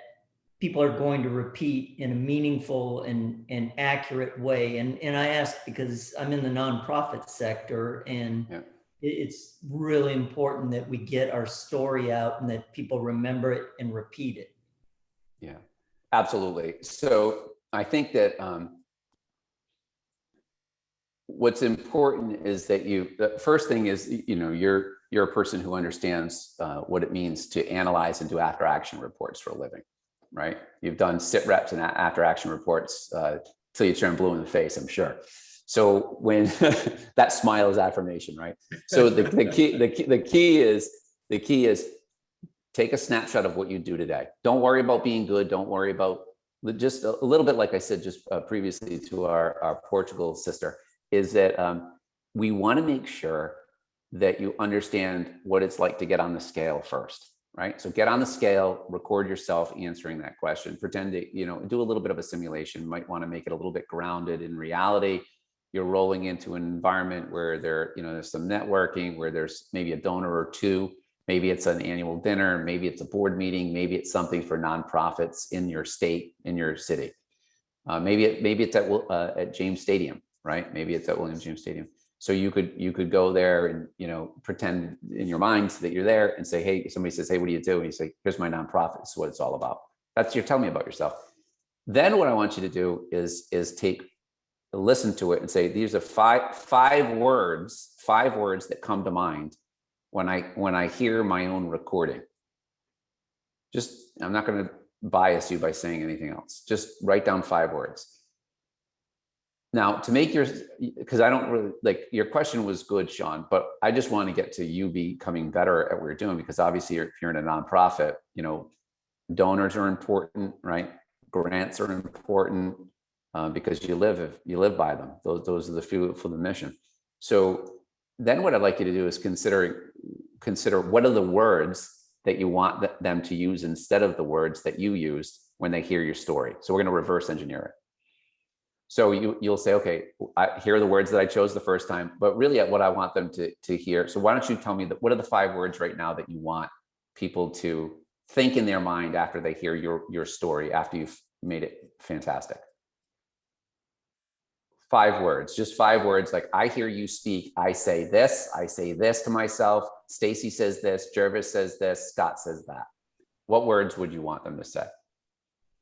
people are going to repeat in a meaningful and accurate way? And I ask because I'm in the nonprofit sector, and it's really important that we get our story out and that people remember it and repeat it. Yeah, absolutely. So I think that what's important is that the first thing is, you're a person who understands what it means to analyze and do after action reports for a living, right? You've done sit reps and after action reports till you turn blue in the face, I'm sure. So when that smile is affirmation, right? So the key is take a snapshot of what you do today. Don't worry about being good. Don't worry about, just a little bit like I said just previously to our Portugal sister, is that we want to make sure that you understand what it's like to get on the scale first, right? So get on the scale, record yourself answering that question, pretend to, do a little bit of a simulation. You might want to make it a little bit grounded in reality. You're rolling into an environment where there's some networking, where there's maybe a donor or two. Maybe it's an annual dinner, maybe it's a board meeting, maybe it's something for nonprofits in your state, in your city. Maybe it's at James Stadium, right? Maybe it's at William James Stadium. So you could go there and pretend in your mind that you're there and say, hey, somebody says, hey, what do you do? And you say, here's my nonprofit. This is what it's all about. You're telling me about yourself. Then what I want you to do is listen to it and say, these are five words that come to mind when I hear my own recording. I'm not going to bias you by saying anything else. Just write down 5 words. Now, to make because I don't really your question was good, Sean, but I just want to get to you becoming better at what you're doing, because obviously if you're in a nonprofit, donors are important, right? Grants are important because you live by them. Those are the fuel for the mission. So then what I'd like you to do is consider what are the words that you want them to use instead of the words that you used when they hear your story. So we're going to reverse engineer it. So you'll say, okay, here are the words that I chose the first time, but really what I want them to hear. So why don't you tell me what are the 5 words right now that you want people to think in their mind after they hear your story, after you've made it fantastic? 5 words, just 5 words. Like, I hear you speak. I say this to myself. Stacy says this, Jervis says this, Scott says that. What words would you want them to say?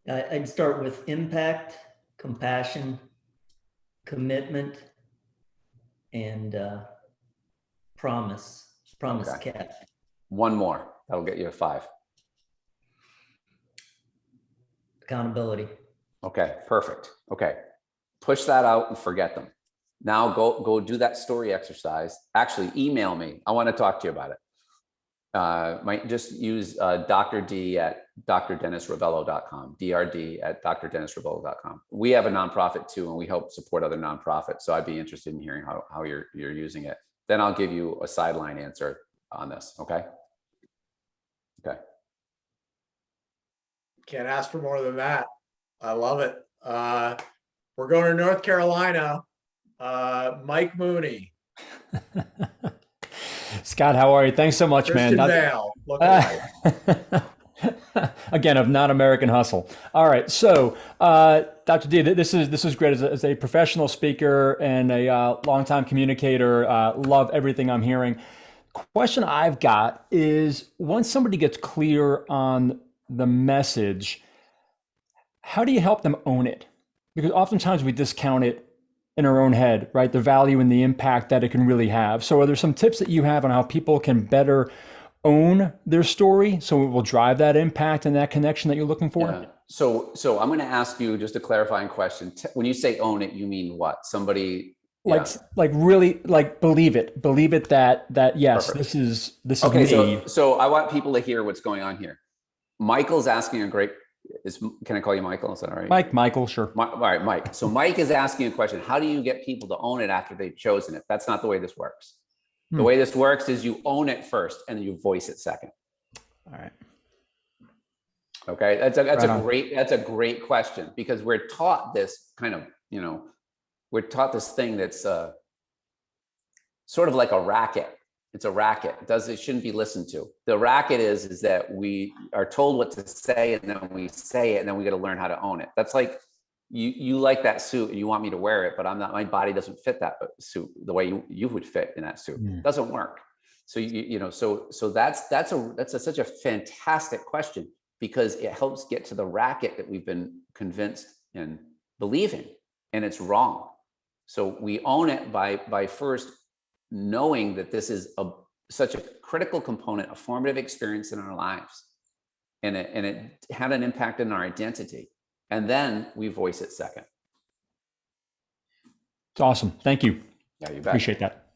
I'd start with impact, compassion, commitment, and promise. Promise, Okay. Cat. One more. That'll get you a 5. Accountability. Okay, perfect. Okay. Push that out and forget them. Now go do that story exercise. Actually, email me. I want to talk to you about it. Might just use Dr. D at drdennisravello.com, DRD at drdennisravello.com. We have a nonprofit too, and we help support other nonprofits. So I'd be interested in hearing how you're using it. Then I'll give you a sideline answer on this. Okay. Okay. Can't ask for more than that. I love it. We're going to North Carolina. Mike Mooney, Scott, how are you? Thanks so much, Christian man. Bale. Look at Again, of Not American Hustle. All right, so Dr. D, this is great as a professional speaker and a longtime communicator. Love everything I'm hearing. Question I've got is, once somebody gets clear on the message, how do you help them own it? Because oftentimes we discount it in our own head, right? The value and the impact that it can really have. So are there some tips that you have on how people can better own their story so it will drive that impact and that connection that you're looking for? Yeah. So I'm going to ask you just a clarifying question. When you say own it, you mean what? Somebody like really like believe it that yes, Perfect. this is Okay, me. so I want people to hear what's going on here. Michael's asking can I call you Michael? Is that all right? Michael, sure. All right, Mike. So Mike is asking a question. How do you get people to own it after they've chosen it? That's not the way this works. The way this works is you own it first and then you voice it second. All right. Okay, that's a great question, because we're taught this kind of, we're taught this thing that's sort of like a racket. It's a racket. It shouldn't be listened to. The racket is that we are told what to say, and then we say it, and then we got to learn how to own it. That's like you like that suit and you want me to wear it, but I'm not. My body doesn't fit that suit the way you would fit in that suit. It doesn't work. So so that's such a fantastic question, because it helps get to the racket that we've been convinced and believing, and it's wrong. So we own it by first knowing that this is such a critical component, a formative experience in our lives, and it had an impact on our identity, and then we voice it second. It's awesome. Thank you. Yeah, you bet. Appreciate that.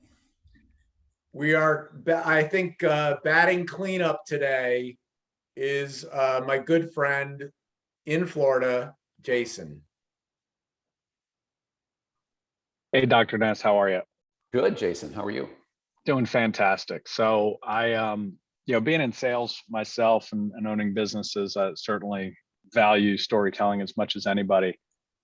We are, I think, batting cleanup today is my good friend in Florida, Jason. Hey, Dr. Ness, how are you? Good, Jason. How are you? Doing fantastic. So I, being in sales myself and owning businesses, I certainly value storytelling as much as anybody.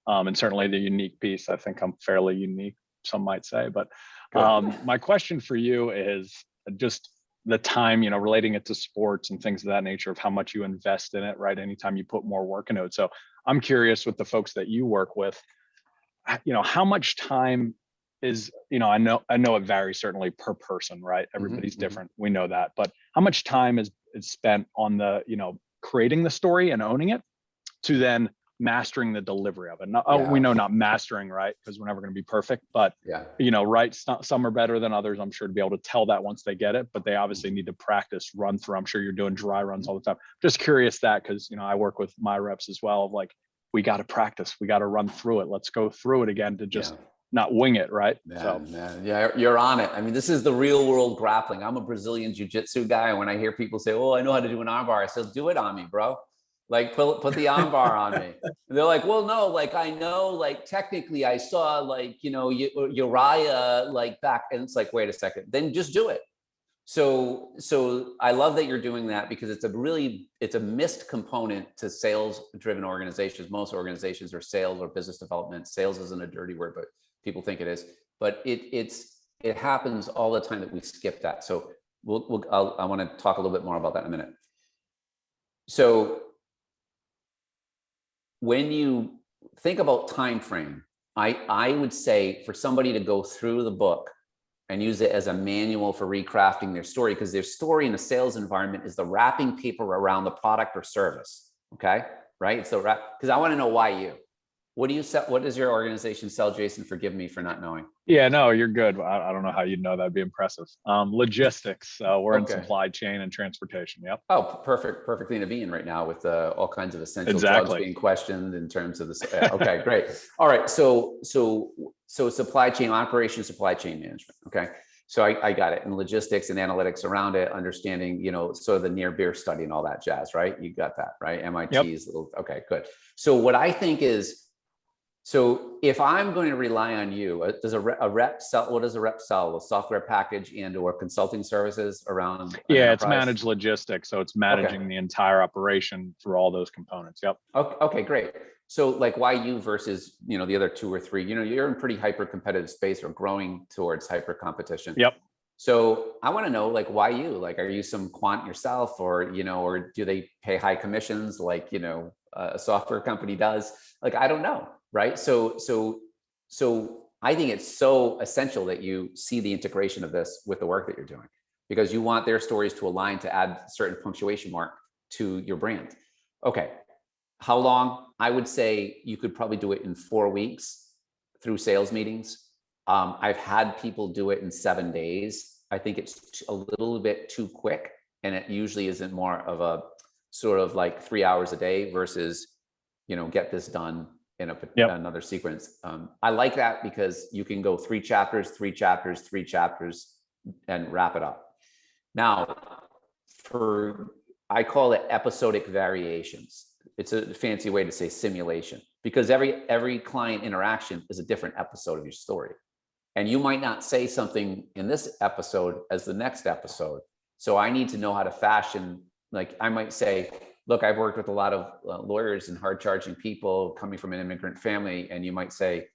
And certainly the unique piece. I think I'm fairly unique, some might say. But my question for you is just the time, relating it to sports and things of that nature, of how much you invest in it, right? Anytime you put more work into it. So I'm curious, with the folks that you work with, how much time is, I know it varies certainly per person, right? Everybody's different. We know that. But how much time is spent on the, creating the story and owning it, to then mastering the delivery of it? We know not mastering, right? Because we're never going to be perfect, but right. Some are better than others, I'm sure, to be able to tell that once they get it, but they obviously need to practice, run through. I'm sure you're doing dry runs all the time. Just curious that, because, I work with my reps as well, of like, we got to practice, we got to run through it. Let's go through it again to just not wing it, right? Yeah, you're on it. I mean, this is the real world grappling. I'm a Brazilian jiu-jitsu guy, and when I hear people say, "Oh, I know how to do an armbar," I say, "Do it on me, bro. Like, put the armbar on me." And they're like, "Well, no, like, I know, like, technically I saw, like, Uriah, like, back," and it's like, wait a second, then just do it. So I love that you're doing that, because it's a missed component to sales driven organizations. Most organizations are sales or business development. Sales isn't a dirty word, but people think it is, but it happens all the time that we skip that. So I want to talk a little bit more about that in a minute. So when you think about time frame, I would say for somebody to go through the book and use it as a manual for recrafting their story, because their story in a sales environment is the wrapping paper around the product or service. Okay, right? It's the wrap, because I want to know why you. What do you sell? What does your organization sell, Jason? Forgive me for not knowing. Yeah, no, you're good. I don't know how you'd know. That'd be impressive. Logistics. We're in supply chain and transportation. Yep. Oh, perfectly to be in right now, with all kinds of essential drugs being questioned in terms of this. Okay, great. All right. So supply chain operations, supply chain management. Okay. So I got it. And logistics and analytics around it, understanding, sort of the near beer study and all that jazz, right? You got that, right? MIT's little, okay, good. So what I think is, So if I'm going to rely on you, does a rep sell, what does a rep sell? A software package and or consulting services around an Yeah, it's enterprise? managed logistics. So it's managing the entire operation through all those components. Yep. Okay, great. So like why you versus, you know, the other two or three, you know, you're in pretty hyper competitive space or growing towards hyper competition. Yep. So I want to know, like, why you? Like, are you some quant yourself, or, you know, or do they pay high commissions like, you know, a software company does? Like, I don't know, right? So I think it's so essential that you see the integration of this with the work that you're doing, because you want their stories to align to add certain punctuation mark to your brand. Okay, how long? I would say you could probably do it in 4 weeks through sales meetings. I've had people do it in 7 days. I think it's a little bit too quick, and it usually isn't more of a sort of like 3 hours a day versus, you know, get this done in another sequence. I like that because you can go 3 chapters, 3 chapters, 3 chapters, and wrap it up. Now, I call it episodic variations. It's a fancy way to say simulation, because every client interaction is a different episode of your story. And you might not say something in this episode as the next episode. So I need to know how to fashion, like I might say, look, I've worked with a lot of lawyers and hard charging people coming from an immigrant family. And you might say,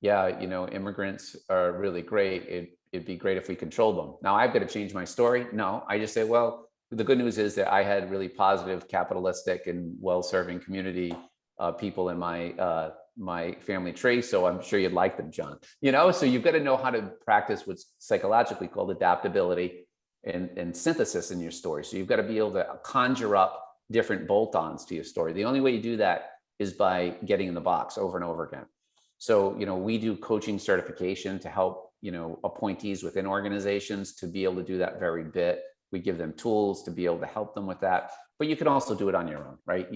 yeah, you know, immigrants are really great. It'd be great if we controlled them. Now I've got to change my story. No, I just say, well, the good news is that I had really positive, capitalistic and well-serving community people in my family tree. So I'm sure you'd like them, John. You know, so you've got to know how to practice what's psychologically called adaptability and synthesis in your story. So you've got to be able to conjure up different bolt-ons to your story. The only way you do that is by getting in the box over and over again. So, you know, we do coaching certification to help, you know, appointees within organizations to be able to do that very bit. We give them tools to be able to help them with that, but you can also do it on your own, right?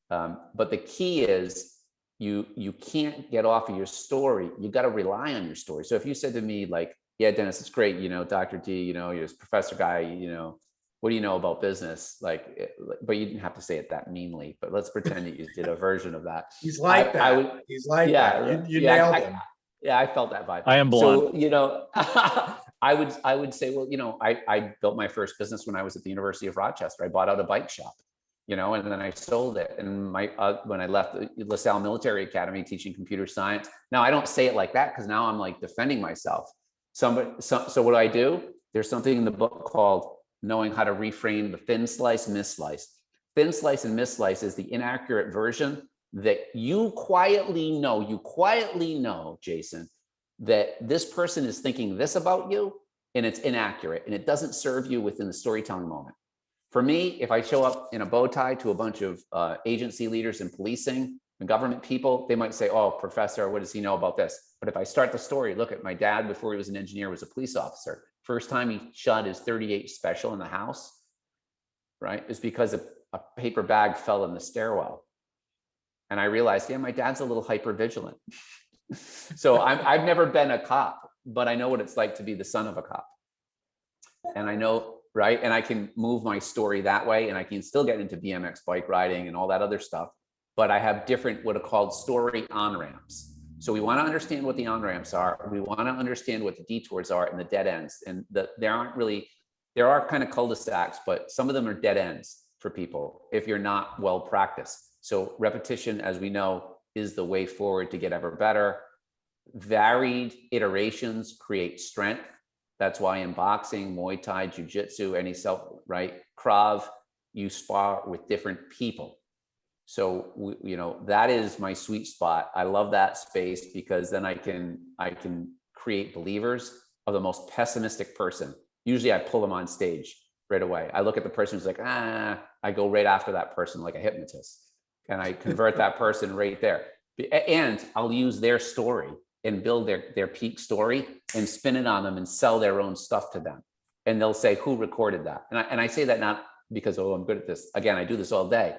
But the key is you can't get off of your story. You got to rely on your story. So if you said to me like, yeah, Dennis, it's great, you know, Dr. D, you know, you're this professor guy, you know, what do you know about business? But you didn't have to say it that meanly, but let's pretend that you did a version of that. He's like that. He's like that. You nailed him. Yeah, I felt that vibe. I am blonde. So, you know, I would say, well, you know, I built my first business when I was at the University of Rochester. I bought out a bike shop, you know, and then I sold it. And when I left the LaSalle Military Academy teaching computer science, now I don't say it like that because now I'm like defending myself. So what do? There's something in the book called knowing how to reframe the thin slice, misslice. Thin slice and misslice is the inaccurate version that you quietly know, Jason, that this person is thinking this about you and it's inaccurate and it doesn't serve you within the storytelling moment. For me, if I show up in a bow tie to a bunch of agency leaders in policing and government people, they might say, oh, professor, what does he know about this? But if I start the story, look at my dad before he was an engineer, was a police officer. First time he shot his 38 special in the house, right, is because a paper bag fell in the stairwell. And I realized, yeah, my dad's a little hyper vigilant. So I've never been a cop, but I know what it's like to be the son of a cop. And I know, right? And I can move my story that way, and I can still get into BMX bike riding and all that other stuff. But I have different, what are called story on-ramps. So we want to understand what the on-ramps are. We want to understand what the detours are and the dead ends. And there are kind of cul-de-sacs, but some of them are dead ends for people if you're not well practiced. So repetition, as we know, is the way forward to get ever better. Varied iterations create strength. That's why in boxing, Muay Thai, Jiu-Jitsu, Krav, you spar with different people. So, you know, that is my sweet spot. I love that space because then I can create believers of the most pessimistic person. Usually I pull them on stage right away. I look at the person who's like, I go right after that person like a hypnotist. And I convert that person right there. And I'll use their story and build their peak story and spin it on them and sell their own stuff to them. And they'll say, who recorded that? And I say that not because, oh, I'm good at this. Again, I do this all day.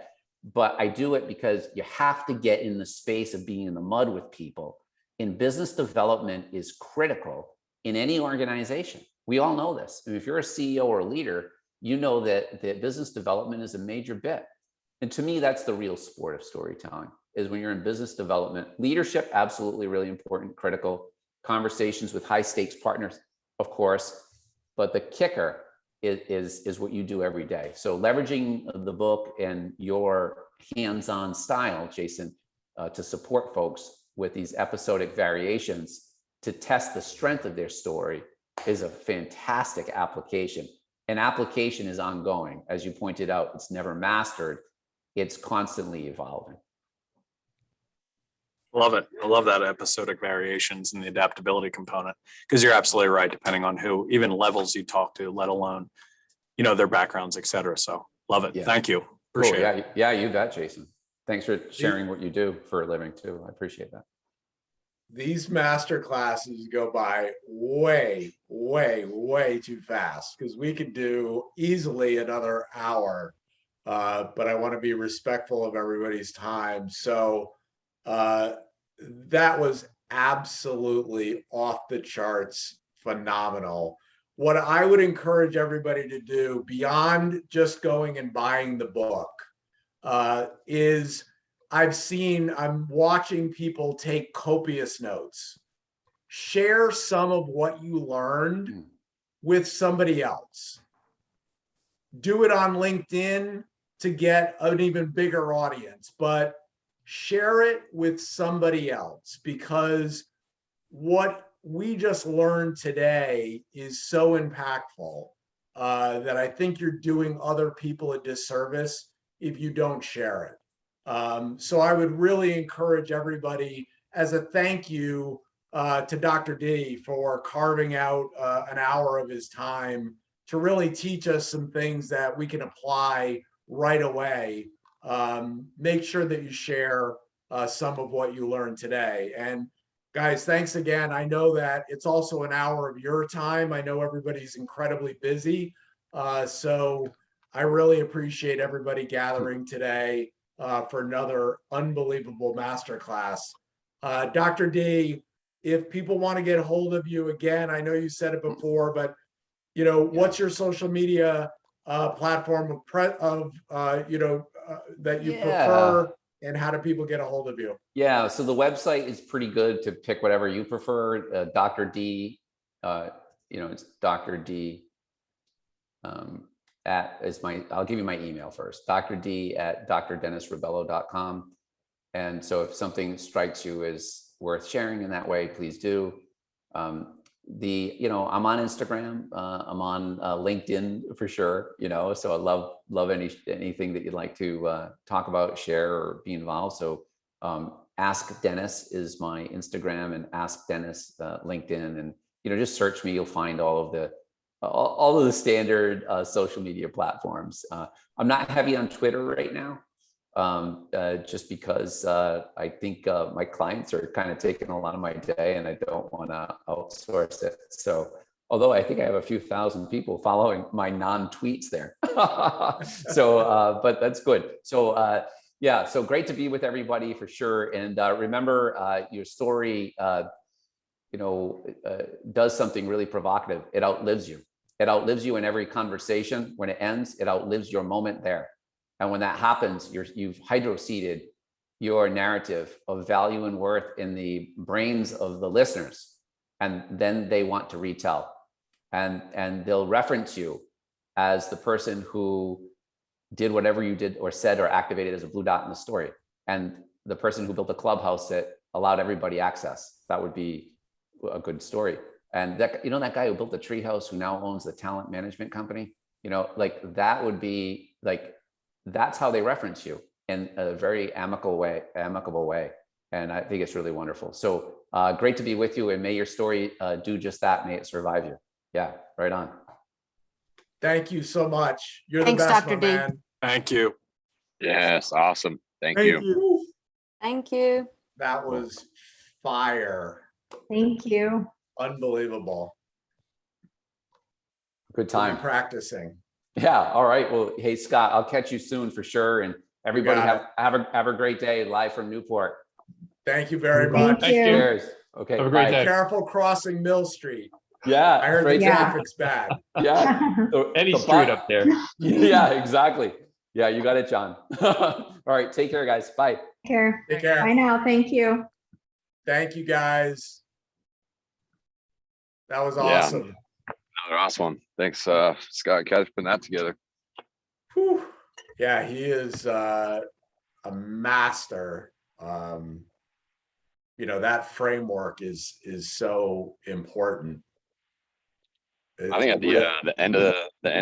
But I do it because you have to get in the space of being in the mud with people. And business development is critical in any organization. We all know this. I mean, if you're a CEO or a leader, you know that business development is a major bit. And to me, that's the real sport of storytelling. is when you're in business development, leadership, absolutely really important, critical. Conversations with high stakes partners, of course, but the kicker is what you do every day. So leveraging the book and your hands-on style, Jason, to support folks with these episodic variations to test the strength of their story is a fantastic application. And application is ongoing. As you pointed out, it's never mastered. It's constantly evolving. Love it. I love that episodic variations and the adaptability component, because you're absolutely right, depending on who, even levels you talk to, let alone, their backgrounds, et cetera. So love it. Yeah. Thank you. Cool. Appreciate it. Yeah, you bet, Jason. Thanks for sharing what you do for a living too. I appreciate that. These master classes go by way, way, way too fast, because we could do easily another hour, but I want to be respectful of everybody's time. So that was absolutely off the charts phenomenal. What I would encourage everybody to do beyond just going and buying the book is I'm watching people take copious notes. Share some of what you learned with somebody else. Do it on LinkedIn to get an even bigger audience, but share it with somebody else, because what we just learned today is so impactful that I think you're doing other people a disservice if you don't share it. So I would really encourage everybody, as a thank you to Dr. D for carving out an hour of his time to really teach us some things that we can apply right away. Make sure that you share some of what you learned today. And guys, thanks again. I know that it's also an hour of your time. I know everybody's incredibly busy. So I really appreciate everybody gathering today for another unbelievable masterclass. Dr. D, if people want to get a hold of you again, I know you said it before, but what's your social media platform that you prefer, and how do people get a hold of you? Yeah, so the website is pretty good to pick whatever you prefer. Dr. D, it's Dr. D I'll give you my email first, drddennisrebello.com. And so if something strikes you as worth sharing in that way, please do. I'm on Instagram, I'm on LinkedIn for sure, so I love anything that you'd like to talk about, share, or be involved. So Ask Dennis is my Instagram, and Ask Dennis LinkedIn, and just search me. You'll find all of the standard social media platforms. I'm not heavy on Twitter right now, just because I think my clients are kind of taking a lot of my day, and I don't want to outsource it. So, although I think I have a few thousand people following my non-tweets there. So, but that's good. So, yeah, so great to be with everybody for sure. And remember, your story, does something really provocative. It outlives you. It outlives you in every conversation. When it ends, it outlives your moment there. And when that happens, you've hydroseeded your narrative of value and worth in the brains of the listeners. And then they want to retell. And they'll reference you as the person who did whatever you did or said or activated as a blue dot in the story. And the person who built a clubhouse that allowed everybody access. That would be a good story. And that guy who built the treehouse, who now owns the talent management company, that would be that's how they reference you in a very amicable way. And I think it's really wonderful. So great to be with you, and may your story do just that. May it survive you. Yeah, right on. Thank you so much. You're Thanks, the best, Dr. my D. man. Thank you. Yes, awesome. Thank you. Thank you. That was fire. Thank you. Unbelievable. Good We'll be time. practicing. Yeah. All right. Well, hey, Scott, I'll catch you soon for sure. And everybody got have a great day live from Newport. Thank you very Thank much. you. Cheers. Okay. Have a great bye. day. Careful crossing Mill Street. Yeah. I heard the afraid- Yeah. traffic's bad. Yeah. Any The street bar- up there. Yeah, exactly. Yeah, you got it, John. All right. Take care, guys. Bye. Care. Take care. Bye now. Thank you. Thank you, guys. That was Yeah. awesome. Another awesome one. Thanks, Scott, Kathy, for putting that together. Whew. Yeah, he is a master. That framework is so important. I think at the end of the